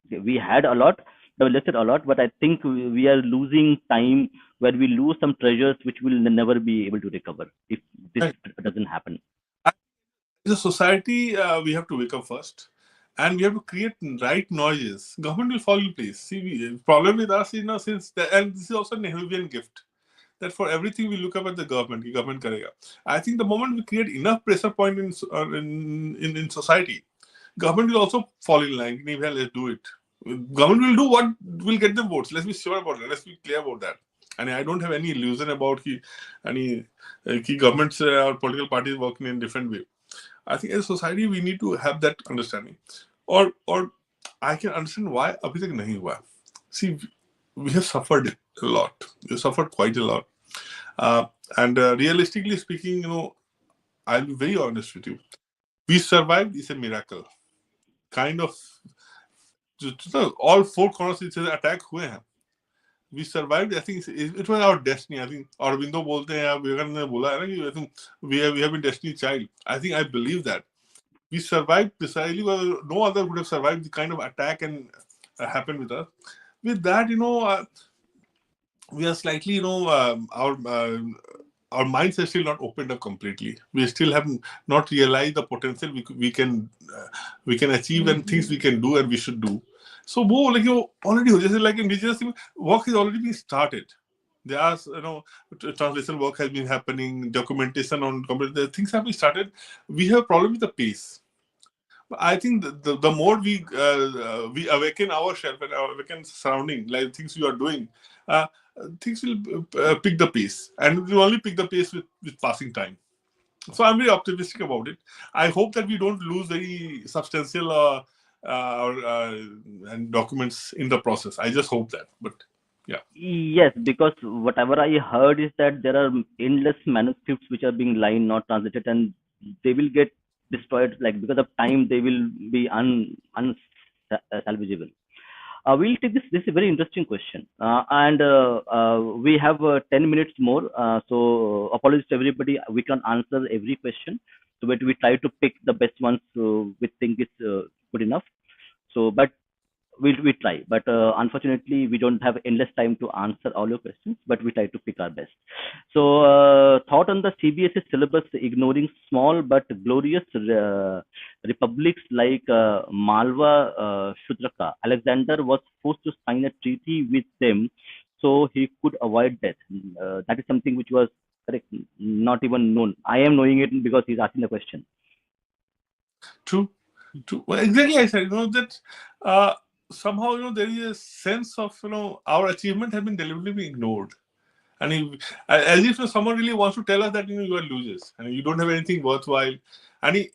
Okay, we had a lot, we listed a lot, but I think we are losing time where we lose some treasures which will never be able to recover if this doesn't happen. As a society, we have to wake up first. and we have to create right noises. Government will fall in place. See, problem with us is now and this is also a Nehruvian gift, that for everything we look up at the government. कि government करेगा. I think the moment we create enough pressure point in society, government will also fall in line. Let's do it. Government will do what will get the votes. Let's be sure about it. Let's be clear about that. And I don't have any illusion about any governments or political parties working in different way. I think as a society we need to have that understanding. Or I can understand why abhi tak nahi hua. See, we have suffered a lot. We have suffered quite a lot. And realistically speaking, I'll be very honest with you. We survived is a miracle. Kind of, all four corners से attack हुए हैं. We survived. I think it was our destiny. I think Aurobindo बोलते हैं या विवेकानंद ने बोला है ना कि I think we have been destiny child. I think I believe that we survived precisely because no other would have survived the kind of attack and happened with us. With that, we are slightly, our minds are still not opened up completely. We still have not realized the potential we can achieve and things we can do and we should do. So, already, like indigenous work has already been started. There are, translation work has been happening, documentation on the things have been started. We have a problem with the pace. I think the more we awaken ourselves and awaken surrounding, like things we are doing, things will pick the pace, and we will only pick the pace with passing time. So I'm very optimistic about it. I hope that we don't lose very substantial and documents in the process. I just hope that. But yeah. Yes, because whatever I heard is that there are endless manuscripts which are being lying, not translated, and they will get destroyed. Like because of time, they will be unsalvageable. We'll take this. This is a very interesting question, and we have 10 minutes more. So apologies to everybody. We can't answer every question, so but we try to pick the best ones we think is good enough. So, but we try. But unfortunately, we don't have endless time to answer all your questions. But we try to pick our best. So, thought on the CBSE syllabus ignoring small but glorious republics like Malwa, Shudraka. Alexander was forced to sign a treaty with them so he could avoid death. That is something which was correct, not even known. I am knowing it because he's asking the question. True. Well, exactly, I said, that somehow, there is a sense of, our achievement has been deliberately ignored. And as if someone really wants to tell us that, you are losers and you don't have anything worthwhile. And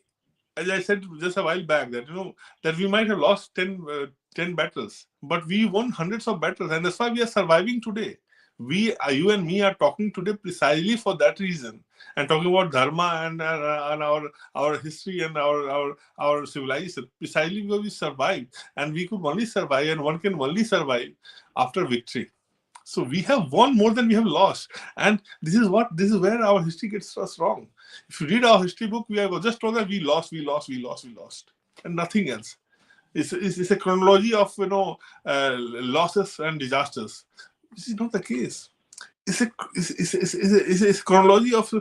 as I said just a while back, that, that we might have lost 10 battles, but we won hundreds of battles. And that's why we are surviving today. You and me are talking today precisely for that reason, and talking about dharma and our history and our civilization precisely because we survived, and we could only survive, and one can only survive after victory. So we have won more than we have lost, and this is where our history gets us wrong. If you read our history book, we have just told that we lost, and nothing else. It's a chronology of losses and disasters. This is not the case. It's a chronology of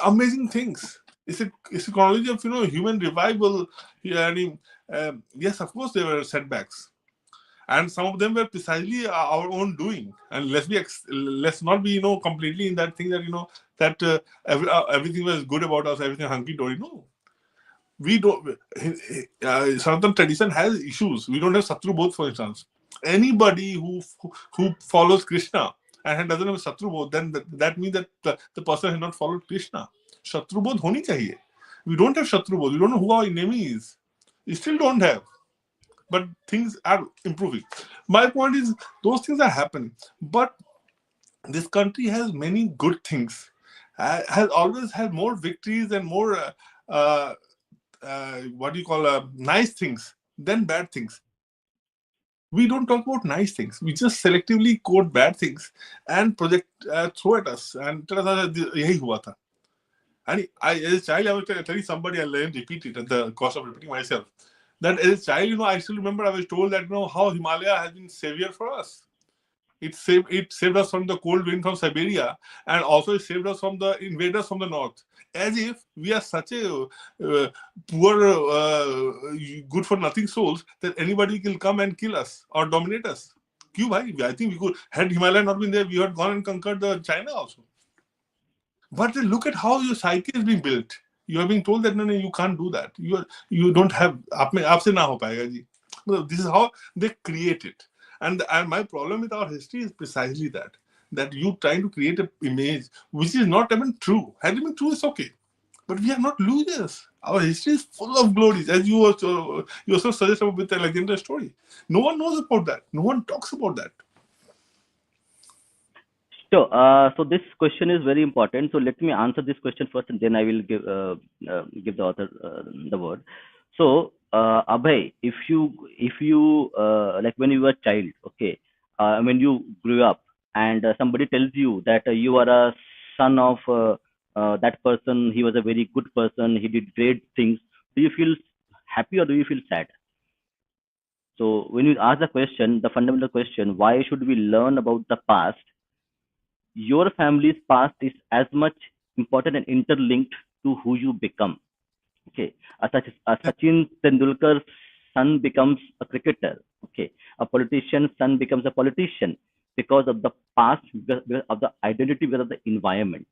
amazing things. It's a chronology of human revival. Yes, of course there were setbacks, and some of them were precisely our own doing. And let's not be completely in that thing that that everything was good about us, everything hunky dory. No, we don't. Sanatan tradition has issues. We don't have Satru Bodh, for instance. Anybody who follows Krishna and doesn't have a Satru Bodh, then that means that the person has not followed Krishna. Shatru Bodh honi chahiye. We don't have Shatru Bodh. We don't know who our enemy is. We still don't have. But things are improving. My point is, those things are happening. But this country has many good things. Has always had more victories and more nice things than bad things. We don't talk about nice things. We just selectively quote bad things and project throw at us and tell us that yahi hua tha. And as a child, I was telling somebody, I'll repeat it at the cost of repeating myself, that as a child, I still remember I was told that how Himalaya has been savior for us. It saved us from the cold wind from Siberia, and also it saved us from the invaders from the north. As if we are such a poor, good for nothing souls that anybody will come and kill us or dominate us. Kyun bhai? I think we could, had Himalaya not been there, we had gone and conquered the China also. But look at how your psyche is being built. You are being told that no, no, you can't do that. You don't have. आपसे ना हो पाएगा जी. This is how they create it. And my problem with our history is precisely that you trying to create an image which is not even true. Had it been true, it's okay. But we are not losers. Our history is full of glories, as you also suggest with the Alexander story. No one knows about that. No one talks about that. So, so this question is very important. So let me answer this question first, and then I will give the author the word. So, Abhay, if you like when you were a child, okay, when you grew up, and somebody tells you that you are a son of that person, he was a very good person, he did great things. Do you feel happy or do you feel sad? So, when you ask the question, the fundamental question, why should we learn about the past? Your family's past is as much important and interlinked to who you become. Okay, a Sachin Tendulkar's son becomes a cricketer. Okay, a politician's son becomes a politician because of the past, because of the identity, because of the environment.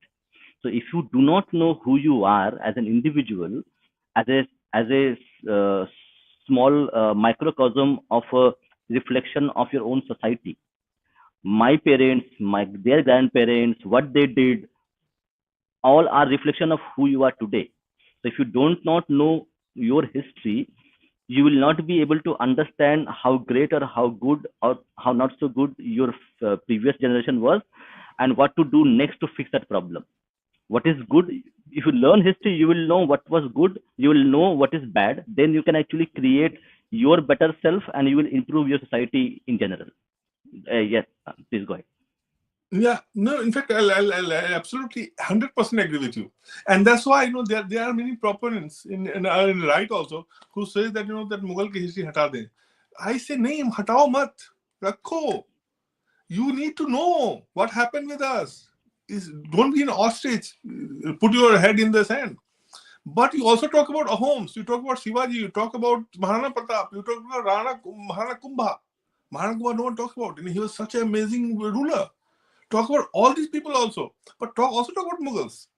So if you do not know who you are as an individual, as a small microcosm of a reflection of your own society, my parents, their grandparents, what they did, all are reflection of who you are today. So if you don't not know your history, you will not be able to understand how great or how good or how not so good your previous generation was, and what to do next to fix that problem. What is good? If you learn history, you will know what was good, you will know what is bad, then you can actually create your better self and you will improve your society in general. Yes, please go ahead. Yeah, no, in fact, I absolutely 100% agree with you. And that's why, there are many proponents in right also who say that, that Mughal ki history hata de. I say, nahi, hatao mat, rakho. You need to know what happened with us. Don't be an ostrich, put your head in the sand. But you also talk about Ahoms, you talk about Shivaji, you talk about Maharana Pratap, you talk about Maharana Kumbha. Maharana Kumbha no one talks about. And he was such an amazing ruler. Talk about all these people also, but also talk about Mughals.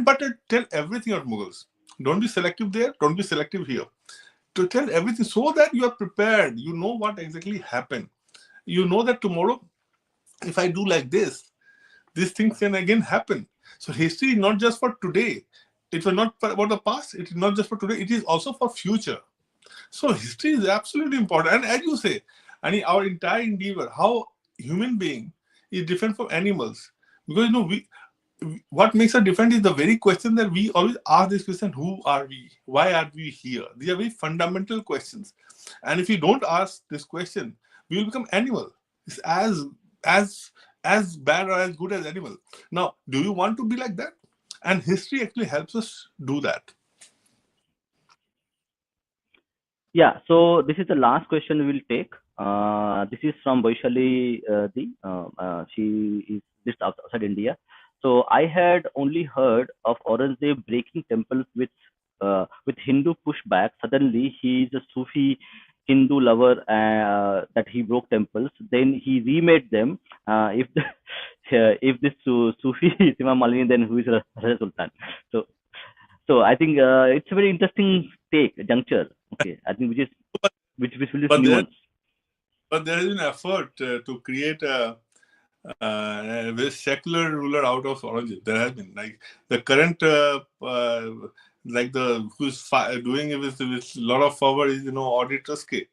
But tell everything about Mughals. Don't be selective there. Don't be selective here. To tell everything so that you are prepared. You know what exactly happened. You know that tomorrow, if I do like this, these things can again happen. So history is not just for today. It was not about the past. It is not just for today. It is also for future. So history is absolutely important. And as you say, our entire endeavor, how human being is different from animals. Because what makes us different is the very question that we always ask this question: who are we? Why are we here? These are very fundamental questions. And if you don't ask this question, we will become animal. It's as bad or as good as animal. Now, do you want to be like that? And history actually helps us do that. Yeah, so this is the last question we will take. This is from Vaishali she is just outside India. So I had only heard of Aurangzeb breaking temples with Hindu pushback. Suddenly he is a Sufi Hindu lover that he broke temples. Then he remade them. If the, if this Sufi is Imam Malini, then who is Raja Sultan? So I think it's a very interesting juncture. Okay, I think which will be nuance. But there is an effort to create a very secular ruler out of Aurangzeb. There has been the current who's doing it with a lot of power is Audrey Truskey.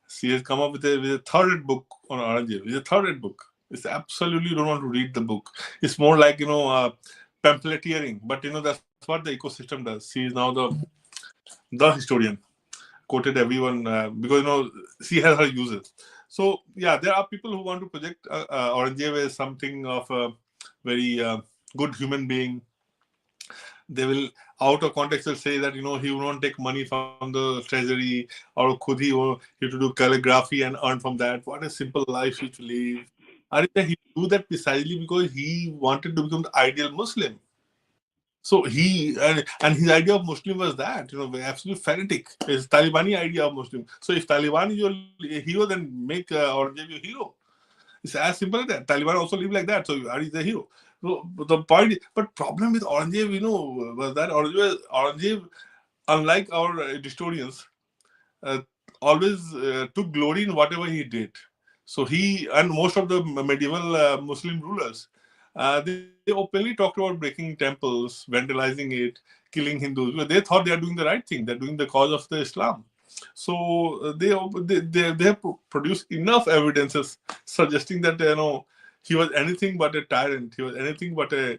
She has come up with a third book on Aurangzeb. It's a third book. It's absolutely, you don't want to read the book. It's more like pamphleteering. But that's what the ecosystem does. She is now the historian, quoted everyone because she has her uses. So yeah, there are people who want to project Aurangzeb as something of a very good human being. They will, out of context, will say that he will not take money from the treasury, or khud he to do calligraphy and earn from that. What a simple life he to live. He do that precisely because he wanted to become the ideal Muslim. So and his idea of Muslim was that, absolute fanatic. His Talibani idea of Muslim. So if Taliban is your hero, then make Aurangzeb your hero. It's as simple as that. Taliban also live like that. So Ali is the hero. So the point, but problem with Aurangzeb, was that Aurangzeb, unlike our historians, uh, always took glory in whatever he did. So he and most of the medieval Muslim rulers, they openly talked about breaking temples, vandalizing it, killing Hindus. Because they thought they are doing the right thing. They're doing the cause of the Islam. So they have produced enough evidences suggesting that he was anything but a tyrant. He was anything but a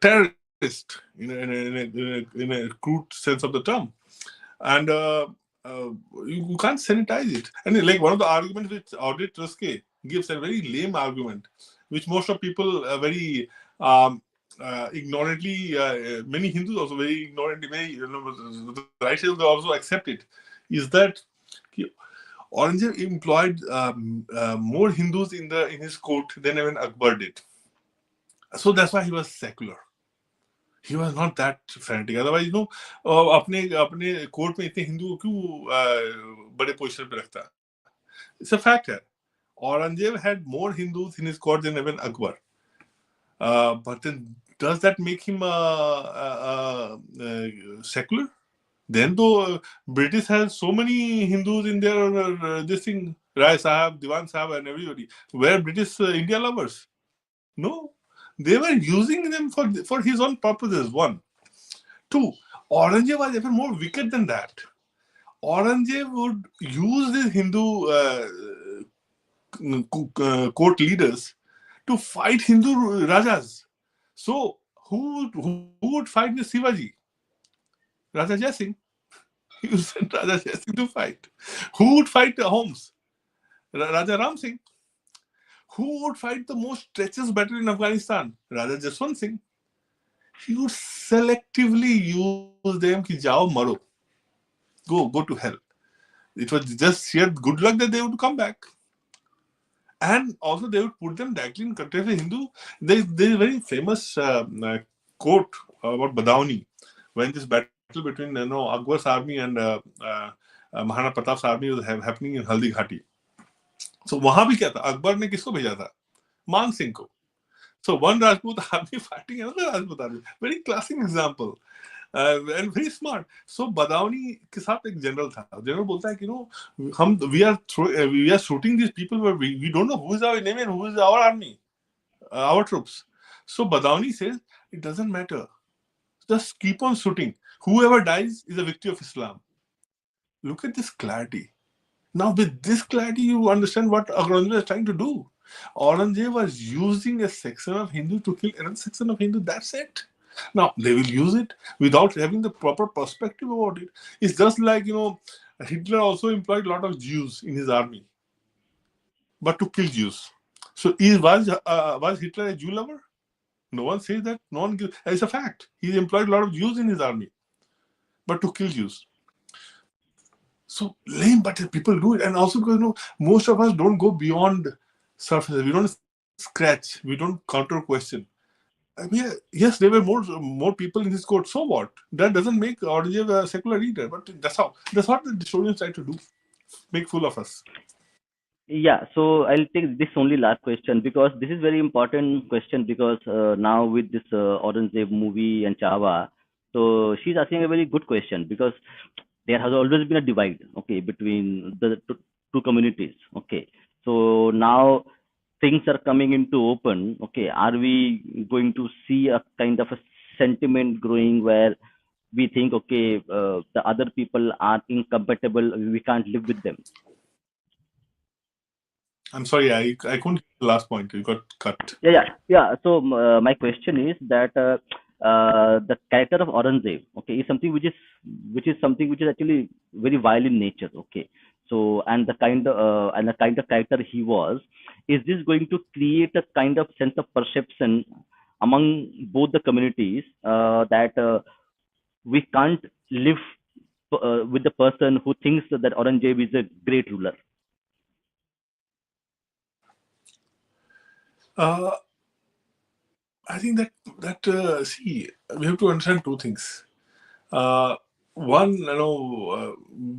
terrorist in a crude sense of the term. And you can't sanitize it. And like one of the arguments which Audrey Truskay gives, a very lame argument, which most of people very ignorantly, many Hindus also very ignorantly, the right side also accept it, is that Aurangzeb employed more Hindus in his court than even Akbar did. So that's why he was secular. He was not that fanatic. Otherwise, अपने court में इतने हिंदू क्यों बड़े position पे रखता? It's a fact है. Aurangzeb had more Hindus in his court than even Akbar. But then, does that make him secular? Then, though, British has so many Hindus in their this thing, Rai Sahab, Diwan Sahab, and everybody. Were British India lovers? No, they were using them for his own purposes. One, two. Aurangzeb was even more wicked than that. Aurangzeb would use these Hindu court leaders to fight Hindu rajas. So who would fight with Shivaji? Raja Jai Singh. He would send Raja Jai Singh to fight. Who would fight the Holmes? Raja Ram Singh. Who would fight the most treacherous battle in Afghanistan? Raja Jaswant Singh. He would selectively use them ki jao maro. Go to hell. It was just sheer good luck that they would come back. And also they would put them directly in country of a Hindu. There is a very famous quote about Badauni, when this battle between Akbar's army and Maharaja Pratap's army was happening in Haldi Ghati. So वहां भी क्या था? अकबर ने किसको भेजा था? मान सिंह को. So one Rajput army fighting another Rajput army. Very classic example. And very smart. So Badauni के साथ एक general था. General बोलता है कि we are shooting these people, but we don't know who is our enemy and who is our army, our troops. So Badauni says it doesn't matter. Just keep on shooting. Whoever dies is a victory of Islam. Look at this clarity. Now with this clarity, you understand what Aurangzeb is trying to do. Aurangzeb was using a section of Hindu to kill another section of Hindu. That's it. Now, they will use it without having the proper perspective about it. It's just like, Hitler also employed a lot of Jews in his army, but to kill Jews. So was Hitler a Jew lover? No one says that. No one gives. It's a fact. He employed a lot of Jews in his army, but to kill Jews. So lame, but people do it. And also because, most of us don't go beyond surface. We don't scratch. We don't counter question. I mean, yes, there were more people in his court. So what? That doesn't make Aurangzeb a secular leader. But that's what the historians try to do. Make fool of us. Yeah, so I'll take this only last question because this is very important question because now with this Aurangzeb movie and Chava, so she's asking a very good question because there has always been a divide, okay, between the two communities, okay. So now things are coming into open, okay. Are we going to see a kind of a sentiment growing where we think, okay, the other people are incompatible, we can't live with them? I'm sorry, I couldn't hear the last point. You got cut. Yeah. So my question is that the character of Aurangzeb, okay, is something which is something which is actually very vile in nature, okay. So and the kind of character he was, is this going to create a kind of sense of perception among both the communities that we can't live with the person who thinks that Aurangzeb is a great ruler? Uh, I think that see, we have to understand two things. One,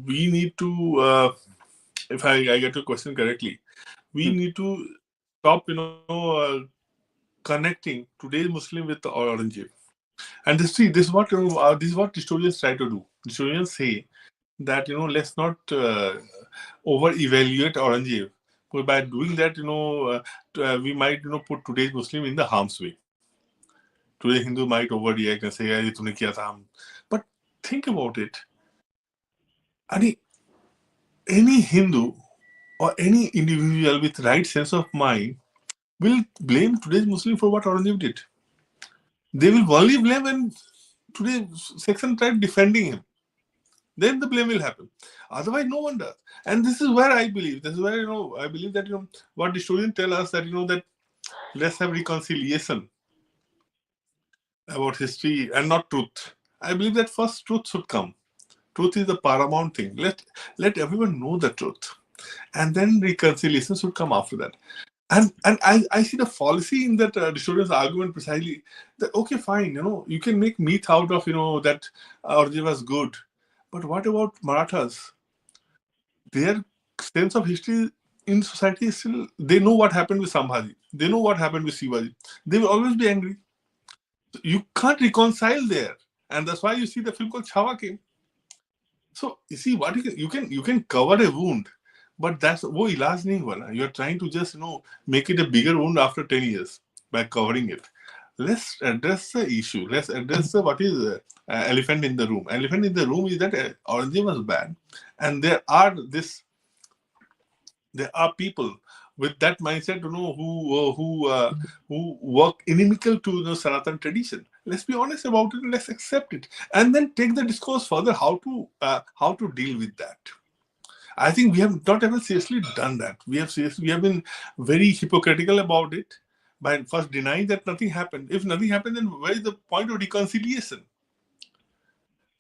we need to, if I get your question correctly, we need to stop, connecting today's Muslim with the Aurangzeb. And this is what historians try to do. Historians say that let's not over evaluate Aurangzeb. But by doing that, we might put today's Muslim in the harm's way. Today Hindu might overreact and say, "Ye tune kiya tha." But think about it. Any Hindu or any individual with right sense of mind will blame today's Muslim for what Aurangzeb did. They will only blame when today's section tried defending him. Then the blame will happen. Otherwise, no one does. And this is where I believe. This is where I believe that what historians tell us that that let's have reconciliation about history and not truth. I believe that first truth should come. Truth is the paramount thing. Let everyone know the truth, and then reconciliation should come after that. And I see the fallacy in that historian's argument precisely that okay, fine, you can make myth out of that Aurangzeb was good, but what about Marathas? Their sense of history in society is still, they know what happened with Sambhaji, they know what happened with Shivaji. They will always be angry. You can't reconcile there, and that's why you see the film called Chhawa came. So you see what you can cover a wound, but that's wo ilaj nahi hua na. You're trying to just make it a bigger wound after 10 years by covering it. Let's address the issue. Let's address what is elephant in the room. Elephant in the room is that Aurangzeb was bad, and there are people with that mindset, who work inimical to Sanatan tradition. Let's be honest about it and let's accept it, and then take the discourse further. How to deal with that? I think we have not ever seriously done that. We have been very hypocritical about it by first denying that nothing happened. If nothing happened, then where is the point of reconciliation?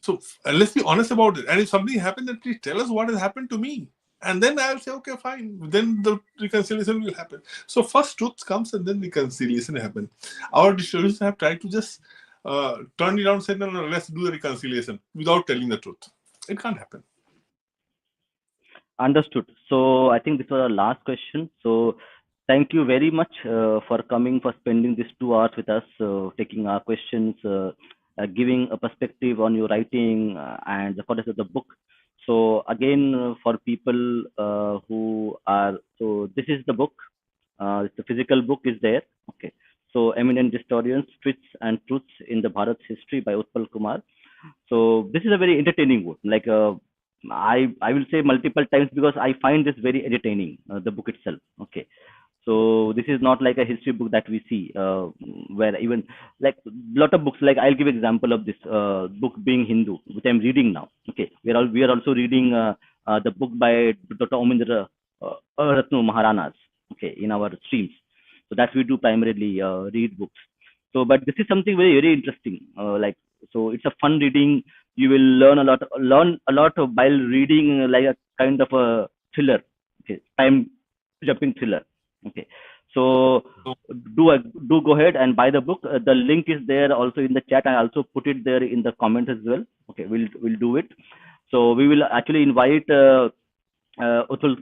So let's be honest about it. And if something happened, then please tell us what has happened to me. And then I'll say, okay, fine. Then the reconciliation will happen. So first truth comes and then reconciliation happens. Our historians have tried to just turn it around and say, no, let's do the reconciliation without telling the truth. It can't happen. Understood. So I think this was our last question. So thank you very much for coming, for spending these 2 hours with us, taking our questions, giving a perspective on your writing and the context of the book. So again, for people who are, so this is the book. The physical book is there. Okay. So Eminent Distorians, Truths and Truths in the Bharat's History by Utpal Kumar. So this is a very entertaining book. Like I will say multiple times because I find this very entertaining, the book itself. Okay. So this is not like a history book that we see where even like a lot of books, like I'll give example of this book being Hindu, which I'm reading now. Okay. We are also reading the book by Dr. Omindra Ratnu Maharanas, okay, in our streams. So that we do primarily read books. So, but this is something very interesting. Like, so it's a fun reading. You will learn a lot while reading, like a kind of a thriller. Okay, time jumping thriller. Okay, so do go ahead and buy the book. The link is there also in the chat. I also put it there in the comment as well. Okay, we'll do it. So we will actually invite Utpal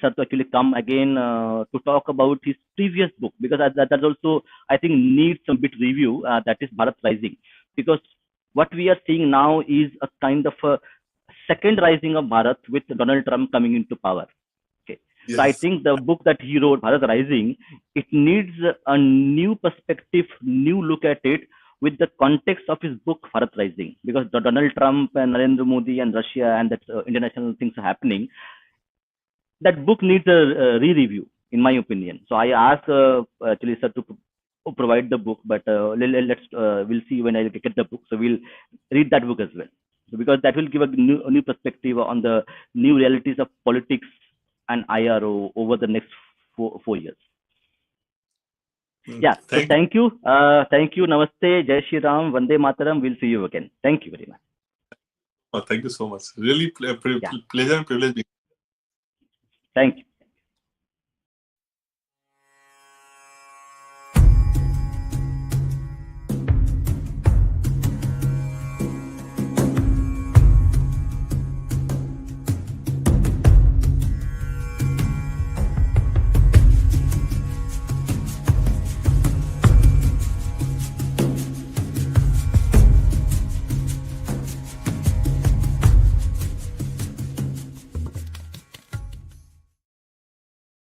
sir to actually come again to talk about his previous book, because that also I think needs some bit review. That is Bharat Rising, because what we are seeing now is a kind of a second rising of Bharat with Donald Trump coming into power. Okay, yes. So I think the book that he wrote, Bharat Rising, it needs a new perspective, new look at it with the context of his book Bharat Rising, because Donald Trump and Narendra Modi and Russia and that international things are happening. That book needs a re-review, in my opinion. So I asked actually sir to provide the book, but we'll see when I get the book. So we'll read that book as well, so because that will give a new perspective on the new realities of politics and IRO over the next 4 years. Yeah. So thank you. Namaste. Jai Shri Ram. Vande Mataram. We'll see you again. Thank you very much. Oh, thank you so much. Really pleasure and privilege. Thank you.